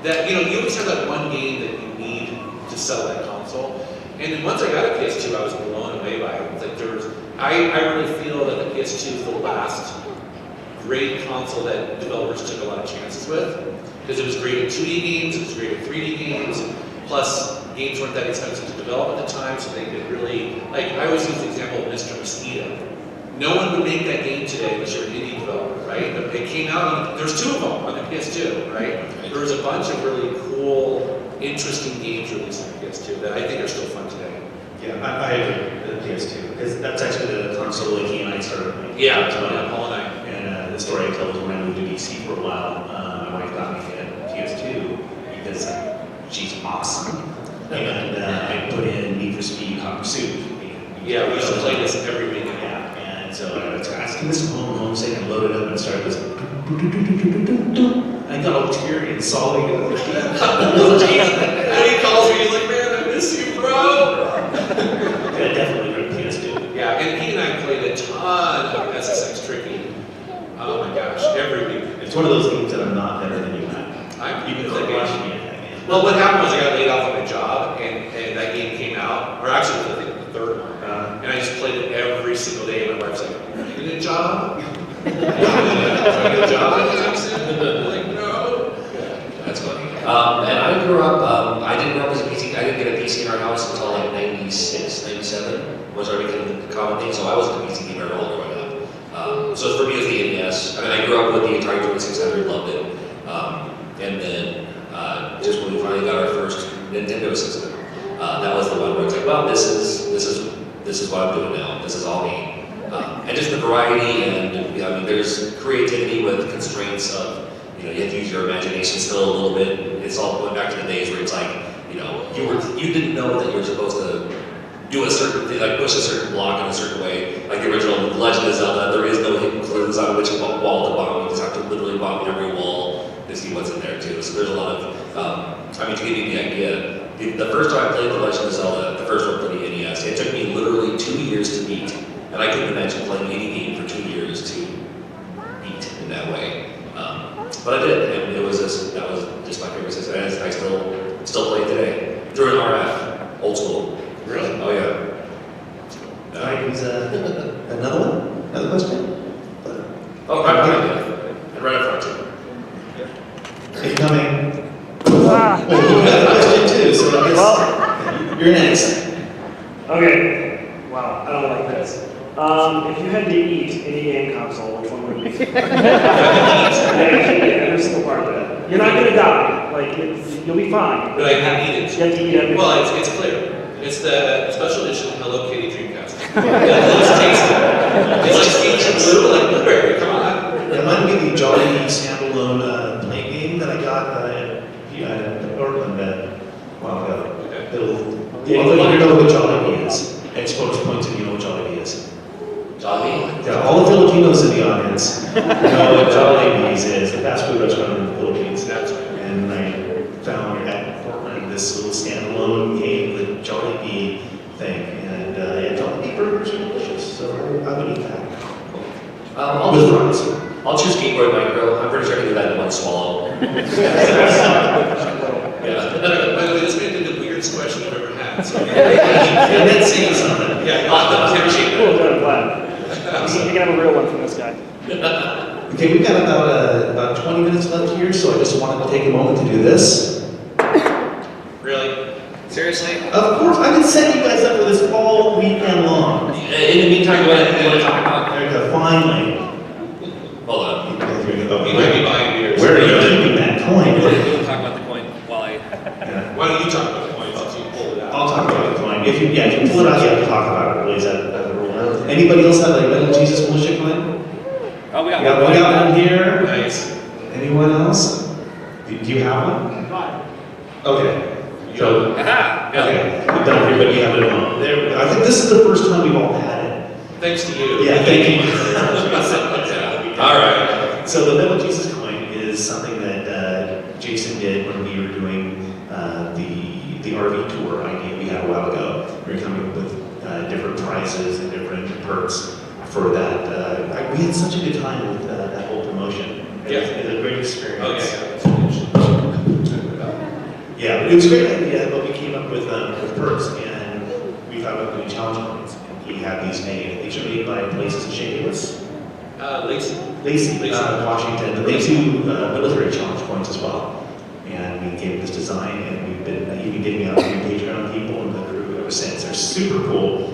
that, you always have that one game that you need to sell that console. And then once I got a PS2, I was blown away by it. It's like I really feel that the PS2 is the last great console that developers took a lot of chances with. Because it was great at 2D games, it was great at 3D games, plus games weren't that expensive to develop at the time, so they could really, like, I always use the example of Mr. Mosquito. No one would make that game today unless you're an indie developer, right? It came out, there's 2 of them on the PS2, right? There was a bunch of really cool, interesting games released on the PS2 that I think are still fun today. Yeah, I agree with the PS2, because that's actually the console that he and I started playing. Paul and I. And the story I tell is when I moved to DC for a while, my wife got me a PS2 because she's awesome. And I put in Need for Speed Hot Pursuit. Yeah, we used to play this every weekend. Yeah, and so I was asking this home sake and loaded up and started this. I got all teary and salty. And he calls me, he's like, man, I miss you, bro. Yeah, definitely for the PS2. Yeah, and he and I played a ton of SSX Tricky. Oh my gosh, every week. It's one of those games that I'm not better than you at. You can crush me at that game. Well, what happened was I got laid off on my job, and that game came out, or actually, I think the third one. And I just played it every single day. And my wife's like, "You get a job? You get a job?" I'm like, "No." That's funny. And I grew up. I didn't grow up as a PC. I didn't get a PC in our house until like 96, 97 was already kind of the common thing. So I wasn't a PC gamer at all growing up. So for me, it was the NES. I mean, I grew up with the Atari 2600, loved it. And then just when we finally got our first Nintendo system, that was the one where it's like, well, this is what I'm doing now. This is all me. And just the variety, and I mean, there's creativity with constraints of, you have to use your imagination still a little bit. It's all going back to the days where it's like, you didn't know that you were supposed to do a certain thing, like push a certain block in a certain way. Like the original Legend of Zelda, there is no hidden clues on which wall to bomb. You just have to literally bomb every wall to see what's in there too. So there's a lot of, to give you the idea, the first time I played The Legend of Zelda, the first one for the NES, it took me literally 2 years to beat. And I couldn't imagine playing any game for 2 years to beat in that way. But I did, and that was just my favorite system. And I still play it today. During RF, old school. Really? Oh yeah. All right, who's another one? Another question? Oh, right behind you. And right up front too. Incoming. Well, you got a question too, so I guess you're next. Okay. Wow, I don't like this. If you had to eat any game console, which one would it be? Yeah, every single part of it. You're not gonna die. Like you'll be fine. But I can't eat it. You have to eat everything. Well, it's clear. It's the special edition Hello Kitty Dreamcast. It looks tasty. It's like sweet and blue, like blueberry. Come on. That might be the Jolly standalone play game that I got at Portland a while ago. Yeah, you know what Jolly is. Expo just points and you know what Jolly is. Johnny? Yeah, all the Filipinos in the audience know what Jolly is, the fast food restaurant in the Philippines. That's right. And I found at Portland this little standalone game, the Jolly thing. And yeah, Jolly burgers are delicious, so I would eat that. With fries. I'll choose Game Boy Micro. I'm pretty sure I can do that in one swallow. Yeah. By the way, this may be the weirdest question I've ever had. So. And that's saying something. Yeah, I'll never cheat. Cool, good, I'm glad. You can have a real one from this guy. Okay, we've got about 20 minutes left here, so I just wanted to take a moment to do this. Really? Seriously? Of course, I've been setting you guys up for this all weekend long. In the meantime, what do you want to talk about? Erica, finally. Hold on. You might be buying beers. Where are you keeping that coin? We'll talk about the coin while I... Yeah. Why don't you talk about the coins since you pulled it out? I'll talk about the coin. If you pull it out, you have to talk about it. Really, is that the rule? Anybody else have a little Jesus bullshit coin? Oh, we got We got one here. Nice. Anyone else? Do you have one? Okay. So, Aha! okay, we've done here, but you have it at home. There, I think this is the first time we've all had it. Thanks to you. Yeah, thank you. All right. So the Metal Jesus coin is something that Jason did when we were doing the RV tour idea we had a while ago. We were coming up with different prizes and different perks for that. We had such a good time with that whole promotion. It was a great experience. Oh, yeah. Yeah, it was a great idea, but we came up with perks, and we thought about doing challenge coins. And he had these made. These are made by places in St. Louis. Lacey, Washington. But they do military challenge coins as well. And we gave this design, and we've been even getting out to Patreon people and the crew ever since. They're super cool.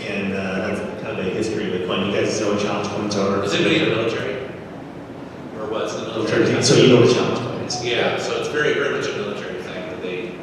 And that's kind of the history of the coin. You guys know what challenge coins are? Is anybody in the military? Or was in the military? So you know what challenge coin is? Yeah, so it's very, very much a military thing that they,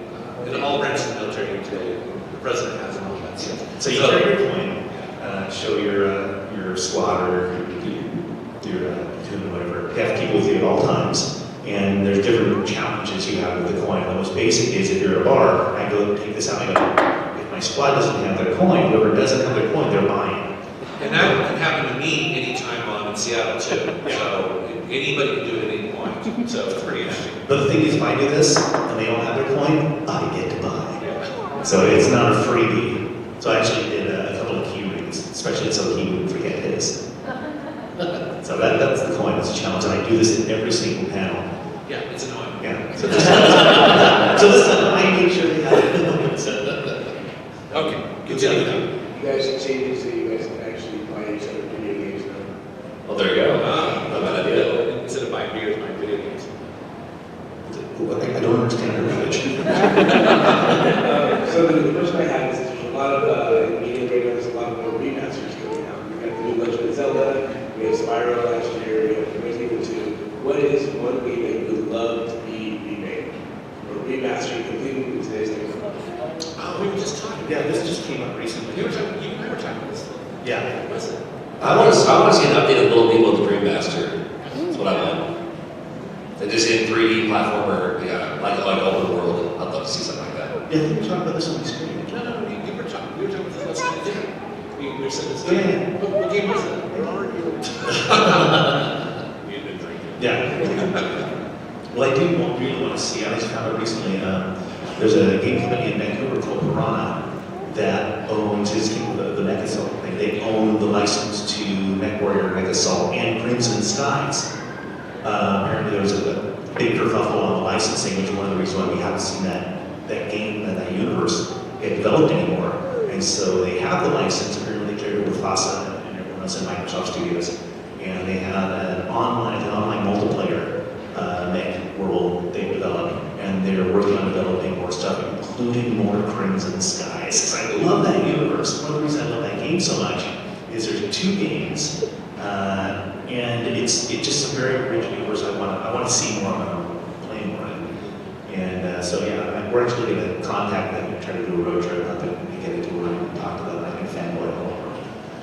in all branches of the military today, the president has and all that stuff. So you carry your coin, show your squad or your platoon or whatever. You have to keep it with you at all times. And there's different challenges you have with the coin. The most basic is if you're at a bar, I go take this out, I go, if my squad doesn't have their coin, whoever doesn't have their coin, they're buying. And that can happen to me anytime while I'm in Seattle too. So anybody can do it at any point. So it's pretty interesting. But the thing is, if I do this and they all have their coin, I get to buy. So it's not a freebie. So I actually did a couple of key rings, especially so he wouldn't forget his. So that's the coin, it's a challenge, and I do this in every single panel. Yeah, it's annoying. Yeah. So this time I make sure they have it. Okay, continue. You guys changes that you guys can actually buy each other video games now. Well, there you go. Not a bad idea. Instead of buying beers, buying video games. I don't understand your language. So the question I have is there's a lot of media right now, there's a lot more remasters coming out. We got the new Legend of Zelda, we have Spyro last year, we have Resident Evil 2. What is one game that you would love to be remade? Or remastered completely with today's technology? Oh, we were just talking. Yeah, this just came up recently. You and I were talking about this. Yeah. What was it? I want to see an updated Little People with the Remaster. That's what I want. And just in 3D platformer, yeah, like open world. I'd love to see something like that. Yeah, I think we're talking about this on the screen. No, we were talking about this last night, didn't we? We said this. Yeah. What game was it? You've been drinking. Yeah. Well, I do really want to see, I just found out recently, there's a game company in Vancouver called Piranha. that owns the Mech Assault thing. They own the license to MechWarrior, Mech Assault, and Crimson Skies. Apparently there was a big kerfuffle on the licensing, which is one of the reasons why we haven't seen that game and that universe get developed anymore. And so they have the license, apparently they carried it with FASA and everyone else in Microsoft Studios. And they have an online multiplayer mech world they've developed. And they're working on developing more stuff, including more Crimson Skies. I love that universe. One of the reasons I love that game so much is there's 2 games, and it's just a very rich universe. I want to see more of it, play more of it. And so yeah, we're actually going to contact them and try to do a road trip up and get into it and talk to them. I think fanboy all over.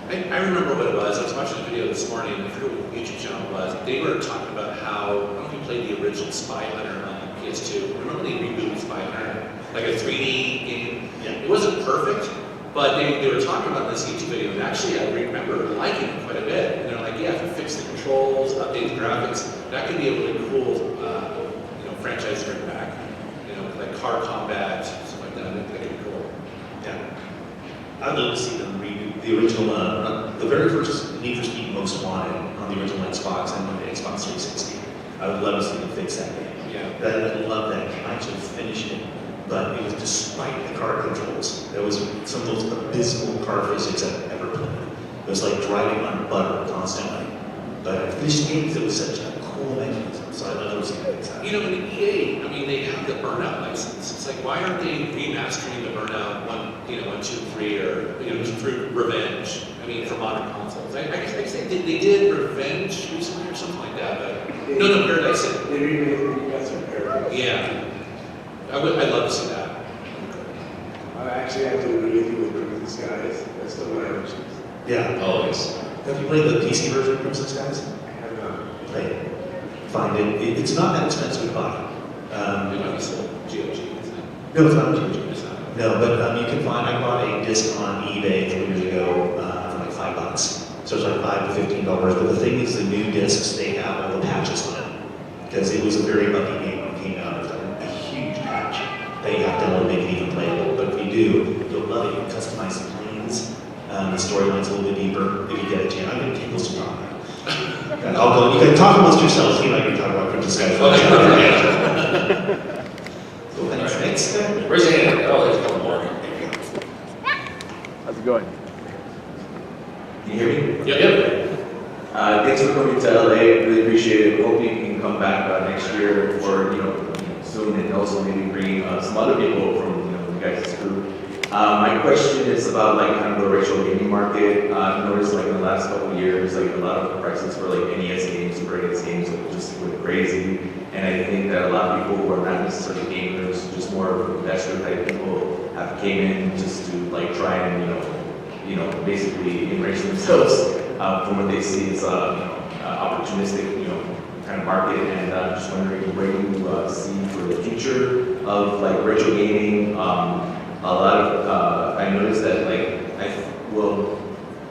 I remember what it was. I was watching a video this morning, I forget what the YouTube channel was. They were talking about how, I don't know if you played the original Spy Hunter on PS2. Remember when they rebooted Spy Hunter? Like a 3D game? Yeah. It wasn't perfect, but they were talking about this YouTube video, and actually I remember liking it quite a bit. And they're like, yeah, if you fix the controls, update the graphics, that could be a really cool, franchise to bring back. Like car combat, stuff like that. That could be cool. Yeah. I'd love to see them redo the original, the very first Need for Speed Most Wanted on the original Xbox and on the Xbox 360. I would love to see them fix that game. Yeah. I love that game. I actually finished it, but it was despite the car controls. That was some of those abysmal car physics I've ever played. It was like driving on butter constantly. But I finished the game because it was such a cool mechanism, so I'd love to see them fix that. In EA, they have the Burnout license. It's like, why aren't they remastering the Burnout 1, 2, 3, or through Revenge? For modern consoles. I guess they did Revenge recently or something like that, but no, Paradise City. They remade Paradise. Yeah, I'd love to see that. I actually have to agree with you with Crimson Skies. That's the one I would choose. Yeah. Always. Have you played the PC version of Crimson Skies? I have not. Play it. Find it. It's not that expensive to buy. It might be sold GOG, isn't it? No, it's not GOG. It's not. No, but you can find. I bought a disc on eBay 3 years ago for like $5. So it's like $5 to $15. But the thing is, the new discs they have all the patches on it because it was a very lucky game when it came out. It was a huge patch that you have to make it even playable. But if you do, you'll love it. You can customize the planes. The storyline's a little bit deeper if you get a chance. I'm going to take those to talk about. I'll go. You can talk amongst yourselves. You might be talking about Crimson Skies. So thanks. Next. Where's your hand? Oh, there's a couple more. How's it going? Can you hear me? Yep. Thanks for coming to LA. Really appreciate it. Hope you can come back next year or soon, and also maybe bring some other people from you guys' crew. My question is about kind of the retro gaming market. I've noticed in the last couple of years, a lot of the prices for NES games, Super NES games just went crazy. And I think that a lot of people who are not necessarily gamers, just more of investor type people, have came in just to try and basically enrich themselves from what they see as opportunistic kind of market. And I'm just wondering where you see for the future of retro gaming. A lot of I noticed that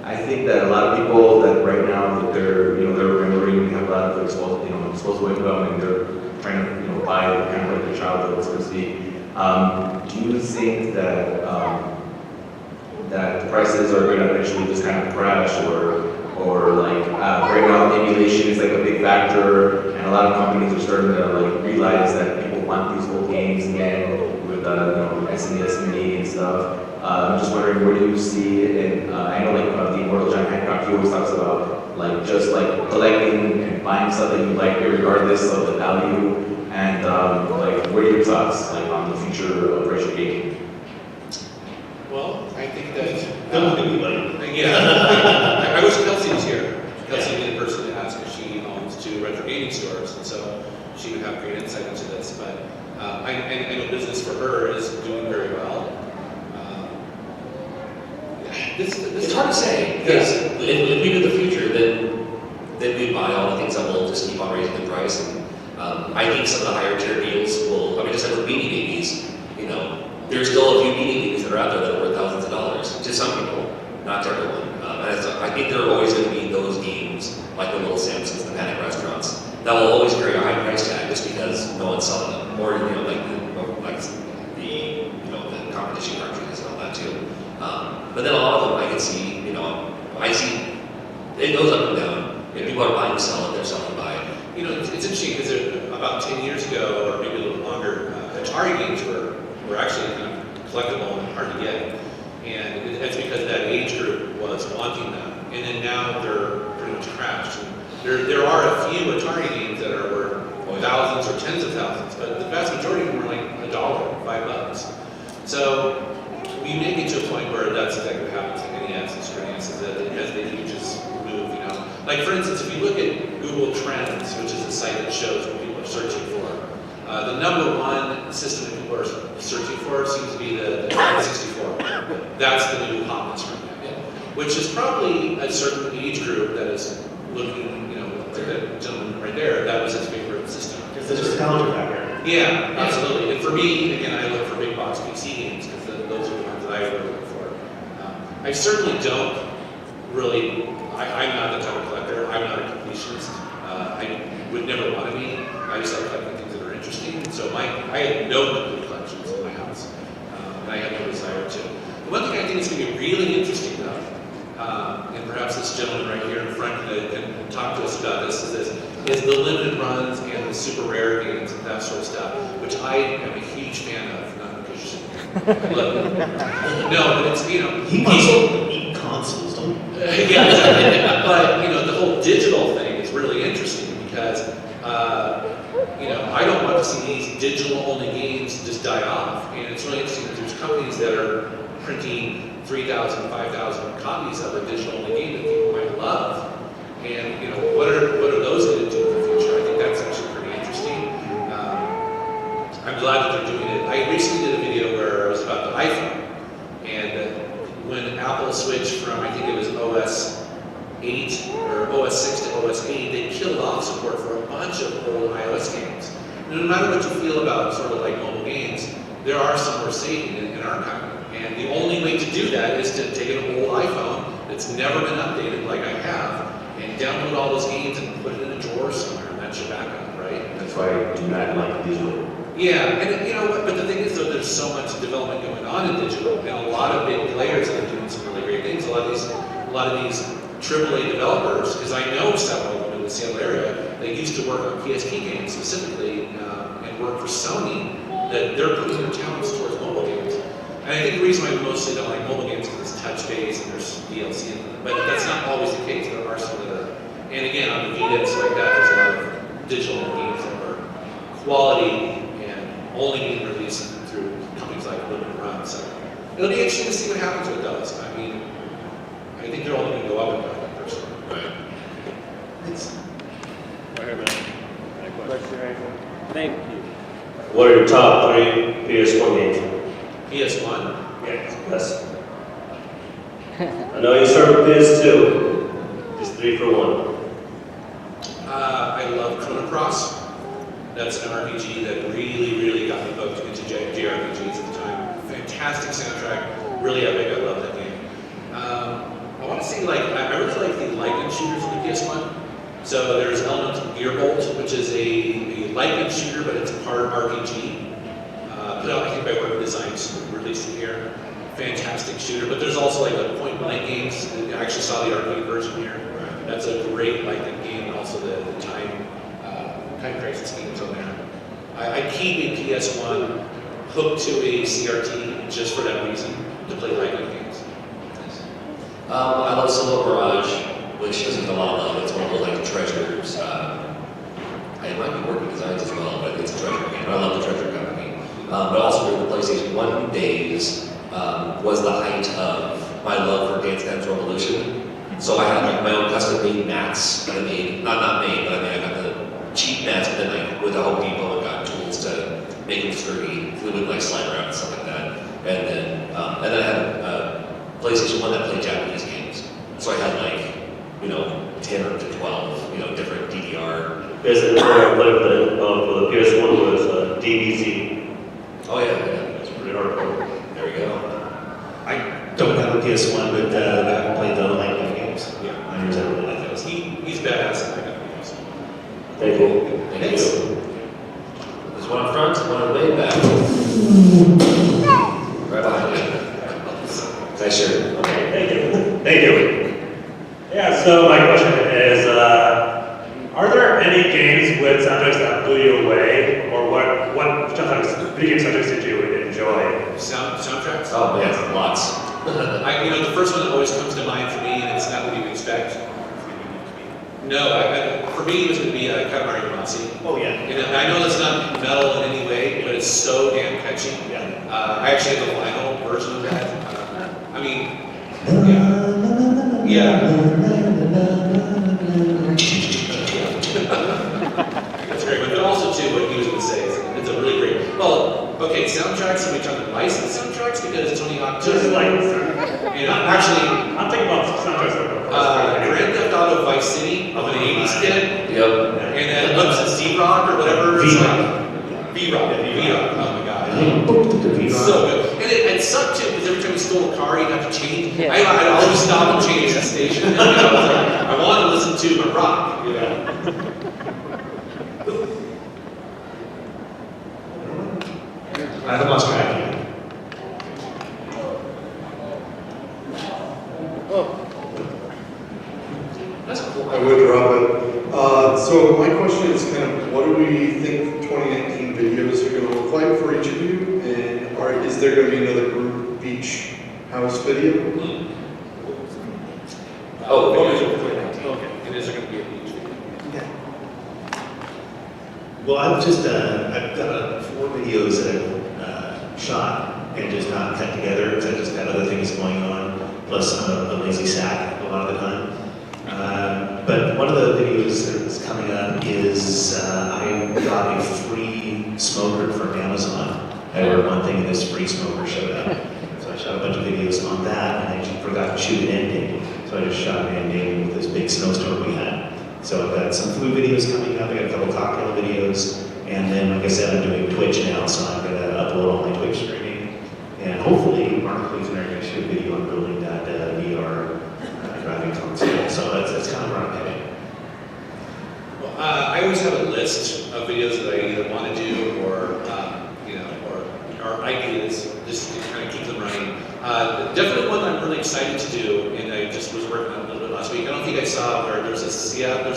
I think that a lot of people that right now that they're remembering, we have a lot of disposable income, and they're trying to buy kind of their childhood, so to speak. Do you think that that the prices are going to eventually just kind of crash, or right now emulation is a big factor, and a lot of companies are starting to realize that people want these old games again with SNES Mini and stuff. I'm just wondering, where do you see it? And I know the Immortal John Hancock, he always talks about just collecting and buying stuff that you like regardless of the value. And what are your thoughts on the future of retro gaming? Well, I think that. Don't think we like. Yeah. I wish Kelsey was here. Kelsey would be the person to ask because she owns 2 retro gaming stores, and so she would have great insight into this. But I know business for her is doing very well. It's hard to say, because if we knew the future, then we'd buy all the things that will just keep on raising the price. And I think some of the higher tier deals will, just like with Beanie Babies, there's still a few Beanie Babies that are out there that are worth thousands of dollars to some people, not to everyone. I think there are always going to be those games, like the Little Simpsons, the Panic Restaurants, that will always carry a high price tag just because no one's selling them, or the competition cartridges and all that too. But then a lot of them I can see, you know, I see it goes up and down. If people are buying to sell it, they're selling to buy it. You know, it's interesting because about 10 years ago, or maybe a little longer, Atari games were actually kind of collectible and hard to get. And that's because that age group was wanting them. And then now they're pretty much crashed. And there are a few Atari games that are worth thousands or tens of thousands, but the vast majority of them are like $1, $5. So we may get to a point where that's exactly what happens like NES and Super NES, is that as the ages move, you know. Like for instance, if you look at Google Trends, which is a site that shows what people are searching for, the number one system that people are searching for seems to be the 64. That's the new hotness right now, which is probably a certain age group that is looking, you know, like that gentleman right there, that was his favorite system. It's a nostalgia factor. Yeah, absolutely. And for me, again, I look for big box PC games because those are the ones that I really look for. I certainly don't really, I'm not the type of collector, I'm not a completionist. I would never want to be. I just like collecting things that are interesting. So I have no complete collections in my house. And I have no desire to. The one thing I think is going to be really interesting though, and perhaps this gentleman right here in front can talk to us about this, is the limited runs and the super rare games and that sort of stuff, which I am a huge fan of, not because you're sitting here. No, but it's, you know. He wants to eat consoles, don't you? Yeah, exactly. But, you know, the whole digital thing is really interesting because, you know, I don't want to see these digital-only games just die off. And it's really interesting that there's companies that are printing 3,000, 5,000 copies of a digital-only game that people might love. And, you know, what are those going to do in the future? I think that's actually pretty interesting. I'm glad that they're doing it. I recently did a video where it was about the iPhone. And when Apple switched from, I think it was OS 8 or OS 6 to OS 8, they killed off support for a bunch of old iOS games. And no matter what you feel about sort of like mobile games, there are some worth saving in our company. And the only way to do that is to take an old iPhone that's never been updated like I have, and download all those games and put it in a drawer somewhere, and that's your backup, right? That's why I do not like digital. Yeah, and you know what, but the thing is though, there's so much development going on in digital, and a lot of big players that are doing some really great things. A lot of these AAA developers, because I know several of them in the Seattle area, that used to work on PSP games specifically, and work for Sony, that they're putting their talents towards mobile games. And I think the reason why we mostly don't like mobile games is it's touch-based and there's DLC in them. But that's not always the case. There are some that are, and again, on the Vita and stuff like that, there's a lot of digital games that are quality and only being released through companies like Limited Run. So it'll be interesting to see what happens with those. I mean, I think they're only going to go up in value, personally. Right. It's, Thank you. What are your top 3 PS1 games? PS1. Yes. I know you start with PS2. Just 3 for 1. I love Chrono Cross. That's an RPG that really got me hooked into JRPGs at the time. Fantastic soundtrack, really epic. I love that game. I want to say I really like the light gun shooters on the PS1. So there's Element of Gearbolt, which is a light gun shooter, but it's a part RPG. Put out, I think, by Work Designs, released it here. Fantastic shooter, but there's also like the point blank games. I actually saw the arcade version here. That's a great light gun game, and also the time crisis games on there. I keep a PS1 hooked to a CRT just for that reason, to play light gun games. I love Solo Mirage, which doesn't get a lot of love. It's one of those like treasures. It might be Working Designs as well, but it's a treasure game. I love the Treasure Company. But also during the PlayStation 1 days was the height of my love for Dance Dance Revolution. So I had like my own custom made mats that I made, not made, but I got the cheap mats, but then I went to Home Depot and got tools to make them sturdy, so they wouldn't like slide around and stuff like that. And then I had a PlayStation 1 that played Japanese games. So I had like, 10 or to 12, different DDR. Yes, and I played for the PS1 was DBZ. Oh yeah. It's pretty hardcore. There we go. I don't have a PS1, but I've played the light gun games. Yeah. I really like those. He's badass at light gun games. Thank you. Thanks. There's one up front, one way back. Right behind you. Nice soundtrack blew you away, or what video game soundtracks did you enjoy? Soundtracks? Oh, yeah, lots. The first one that always comes to mind for me, and it's not what you would expect. No, for me, it was going to be Katamari Damacy. Oh, yeah. I know that's not metal in any way, but it's so damn catchy. Yeah. I actually have the vinyl version of that. Yeah. That's great, but also too, what he was going to say is it's a really great. Well, okay, soundtracks. Are we talking licensed soundtracks because it's only on two? Just like, actually, I'm thinking about soundtracks like Grand Theft Auto Vice City of an '80s kid. Yep. And then what's it, Z-Rock or whatever? V-Rock. V-Rock. Oh my god. So good. And it sucked too, because every time you stole a car, you'd have to change. I'd always stop and change the station. And, I was like, I want to listen to my rock, I haven't lost track yet. That's cool. I would drop it. So my question is kind of, what do we think 2019 videos are going to look like for each of you? And is there going to be another group beach house video? Oh, videos okay. are 2019. Okay. And is there going to be a beach video? Well, I've got 4 videos that I've shot and just not cut together because I just had other things going on. Plus, I'm a lazy sack a lot of the time. But one of the videos that's coming up is I got a free smoker from Amazon. I ordered one thing and this free smoker showed up. So I shot a bunch of videos on that and I just forgot to shoot an ending. So I just shot an ending with this big snowstorm we had. So I've got some food videos coming up, I got a couple cocktail videos, and then like I said, I'm doing Twitch now, so I'm gonna upload all my Twitch streaming. And hopefully, Mark Cleveson are gonna shoot a video on building that VR driving console. So that's kind of where I'm headed. Well, I always have a list of videos that I either want to do or ideas, just to kind of keep them running. Definitely one I'm really excited to do, and I just was working on it a little bit last week. I don't know if you guys saw where there's a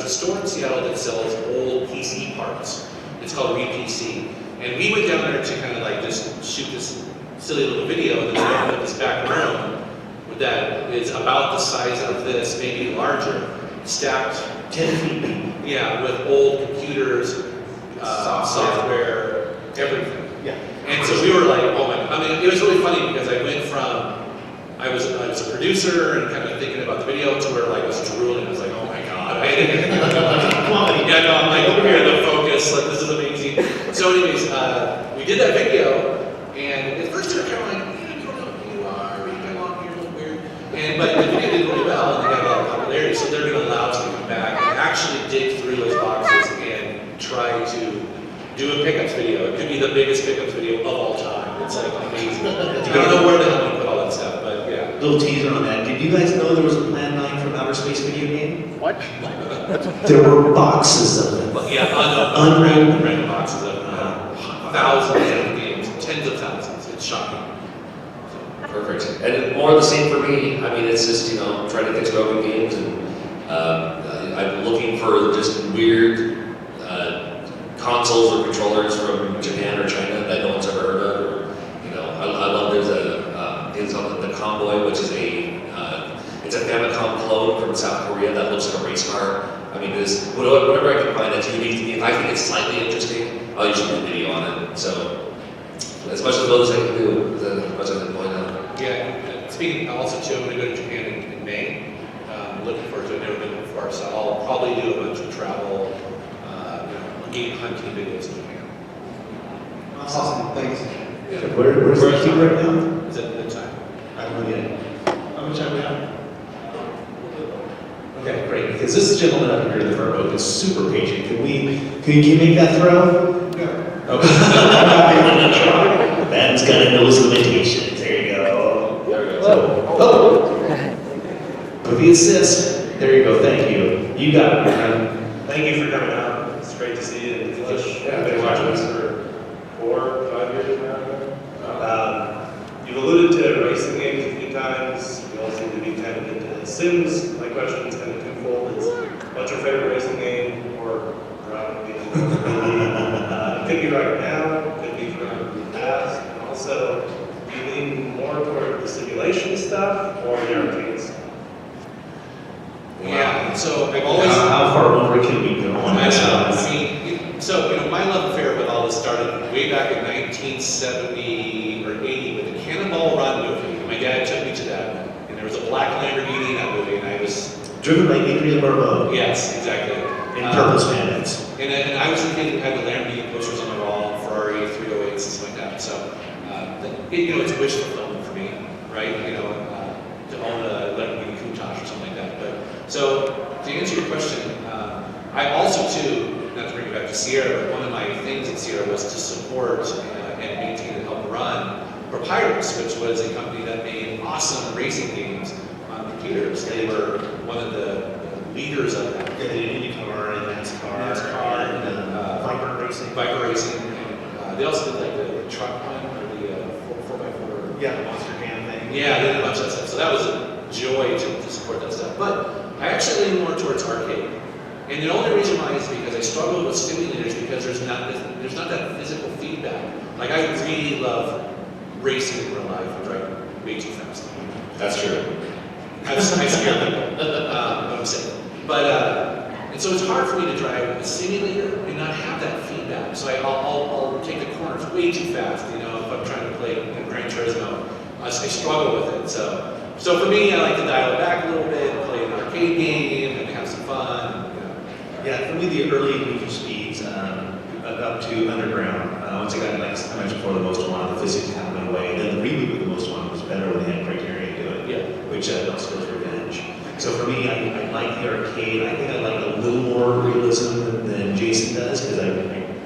store in Seattle that sells old PC parts. It's called RePC. And we went down there to kind of like just shoot this silly little video, and then we opened up this back room that is about the size of this, maybe larger, stacked 10 feet. Yeah, with old computers, software, everything. Yeah. And so we were like, oh my, I mean, it was really funny because I went from, I was a producer and kind of thinking about the video to where like I was drooling. I was like, oh my God. Yeah, no, I'm like, over here, the focus, like this is amazing. So anyways, we did that video and at first they were kind of like, yeah, I don't know who you are, you come on here, a little weird. But the video did really well and they got a lot of popularity, so they're going to allow us to come back and actually dig through those boxes and try to do a pickups video. It could be the biggest pickups video of all time. It's like amazing. I don't know where the hell we put all that stuff, but yeah. Little teaser on that. Did you guys know there was a Plan 9 from Outer Space video game? What? There were boxes of them. But yeah, unrandom boxes of thousands of games, tens of thousands. It's shocking. Perfect. And more of the same for me. I mean, it's just, trying to fix broken games, and I'm looking for just weird consoles or controllers from Japan or China that no one's ever heard of. Or, I love there's the Convoy, which is it's a Famicom clone from South Korea that looks like a race car. I mean, whatever I can find that's unique to me. If I think it's slightly interesting, I'll usually do a video on it. So, as much as those I can do, as much as I can point out. Yeah, speaking also too, I'm going to go to Japan in May. Looking forward to it, never been before, so I'll probably do a bunch of travel, game hunting videos in Japan. Awesome, thanks. Yeah. Where's the team right now? Is that the time? I don't know yet. How much time we have? Okay, great. Because this gentleman up here in the front row is super patient. Can you make that throw? Yeah. Okay. Ben's got a nose limitations. There you go. There we go. Oh. With the assist. There you go. Thank you. You got it, my friend. Thank you for coming out. It's great to see you in the flesh. Yeah, I've been watching this for 4 or 5 years now. You've alluded to racing games a few times. You all seem to be kind of into Sims. My question is kind of twofold. What's your favorite racing game, or could be right now, could be from the past, and also, do you lean more toward the simulation stuff or the arcade stuff? Yeah, so I've always. How far over can we go on I this? mean, so, my love affair with all this started way back in 1970 or 80 with the Cannonball Run movie. My dad took me to that, and there was a black Lamborghini in that movie, and I was. Driven by Adrian Barbeau. Yes, exactly. In purple spandex. And I was the kid who had the Lamborghini posters on my wall, Ferrari 308s and stuff like that. So, it's a wish fulfillment for me, right? To own a Lamborghini Countach or something like that. But so to answer your question, I also too, not to bring it back to Sierra, but one of my things at Sierra was to support and maintain and help run Papyrus, which was a company that made awesome racing games on computers. They were one of the leaders of that. Yeah, they did IndyCar and NASCAR and Viper Racing. Viper Racing. And, they also did like the truck one or the 4x4. Yeah, the Monster Jam thing. Yeah, they did a bunch of that stuff. So that was a joy to support that stuff. But I actually lean more towards arcade. And the only reason why is because I struggle with simulators because there's not that physical feedback. Like I really love racing in real life. I drive way too fast. That's true. I scare people, but I'm sick. And so it's hard for me to drive a simulator and not have that feedback. So I'll take the corners way too fast, if I'm trying to play Gran Turismo. I struggle with it. So for me, I like to dial it back a little bit, play an arcade game, and have some fun. Yeah, for me, the early Need for Speeds, up to Underground, once I got, like I mentioned before, the Most Wanted, the physics kind of went away. Then the reboot with the Most Wanted was better when they had Criterion do it, Yeah. which also was Revenge. So for me, I like the arcade. I think I like a little more realism than Jason does because I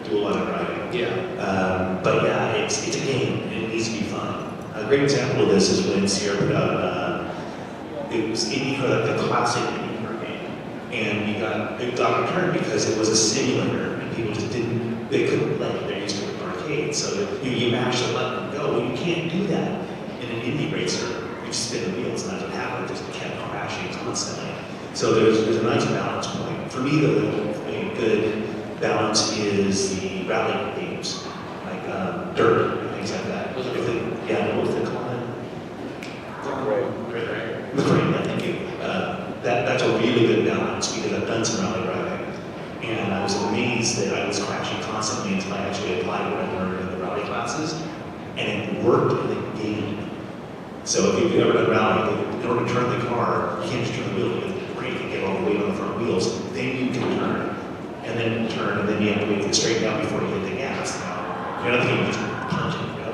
do a lot of driving. Yeah. But yeah, it's a game and it needs to be fun. A great example of this is when Sierra put out, it was IndyCar, the classic IndyCar game. And it got returned because it was a simulator and people just they couldn't play it. They're used to an arcade. So you mash the button and go. Well, you can't do that in an Indy racer. You spin the wheels and that's what happened. It just kept crashing constantly. So there's a nice balance point. For me, a good balance is the rally games, like dirt and things like that. What was the climb? The crane, yeah, thank you. That's a really good balance because I've done some rally driving. And I was amazed that I was crashing constantly until I actually applied what I learned in the rally classes. And it worked in the game. So if you've ever done rally, in order to turn the car, you can't just turn the wheel, you have to brake and get all the weight on the front wheels. Then you can turn. And then turn, and then you have to wait to straighten out before you hit the gas. Now, you're not thinking you just punch and go.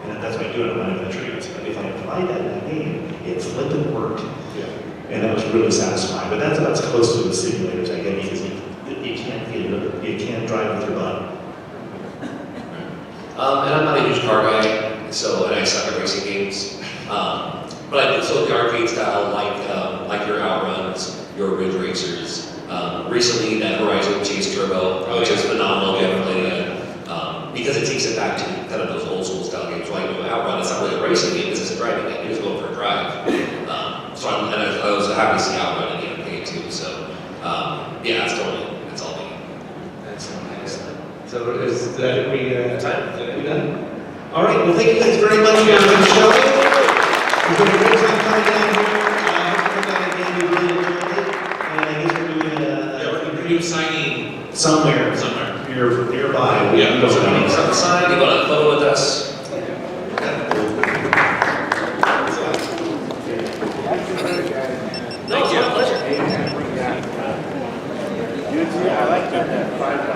And that's why I do it, I'm not in the trees. But if I applied that in that game, it flipped and worked. Yeah. And that was really satisfying. But that's about as close to the simulators I get because you can't feel it. You can't drive with your butt. And I'm not a huge car guy, and I suck at racing games. But I do so the arcade style, like your Outruns, your Ridge Racers. Recently, that Horizon Chase Turbo, which is phenomenal. If you haven't played it, because it takes it back to kind of those old school style games. Like Outrun, it's not really a racing game; it's a driving game. You're just going for a drive. I was happy to see Outrun in the arcade too. So yeah, it's all me. Excellent. So is that Time. we done? All right, well, thank you guys very much for the show. It's been a great time coming down here. I hope you come back again, we really enjoyed it. And I guess we're doing We're going to do signing Somewhere. You're nearby. Yeah, so we need something signed. You want a photo with us? No, it's my pleasure. I like that 5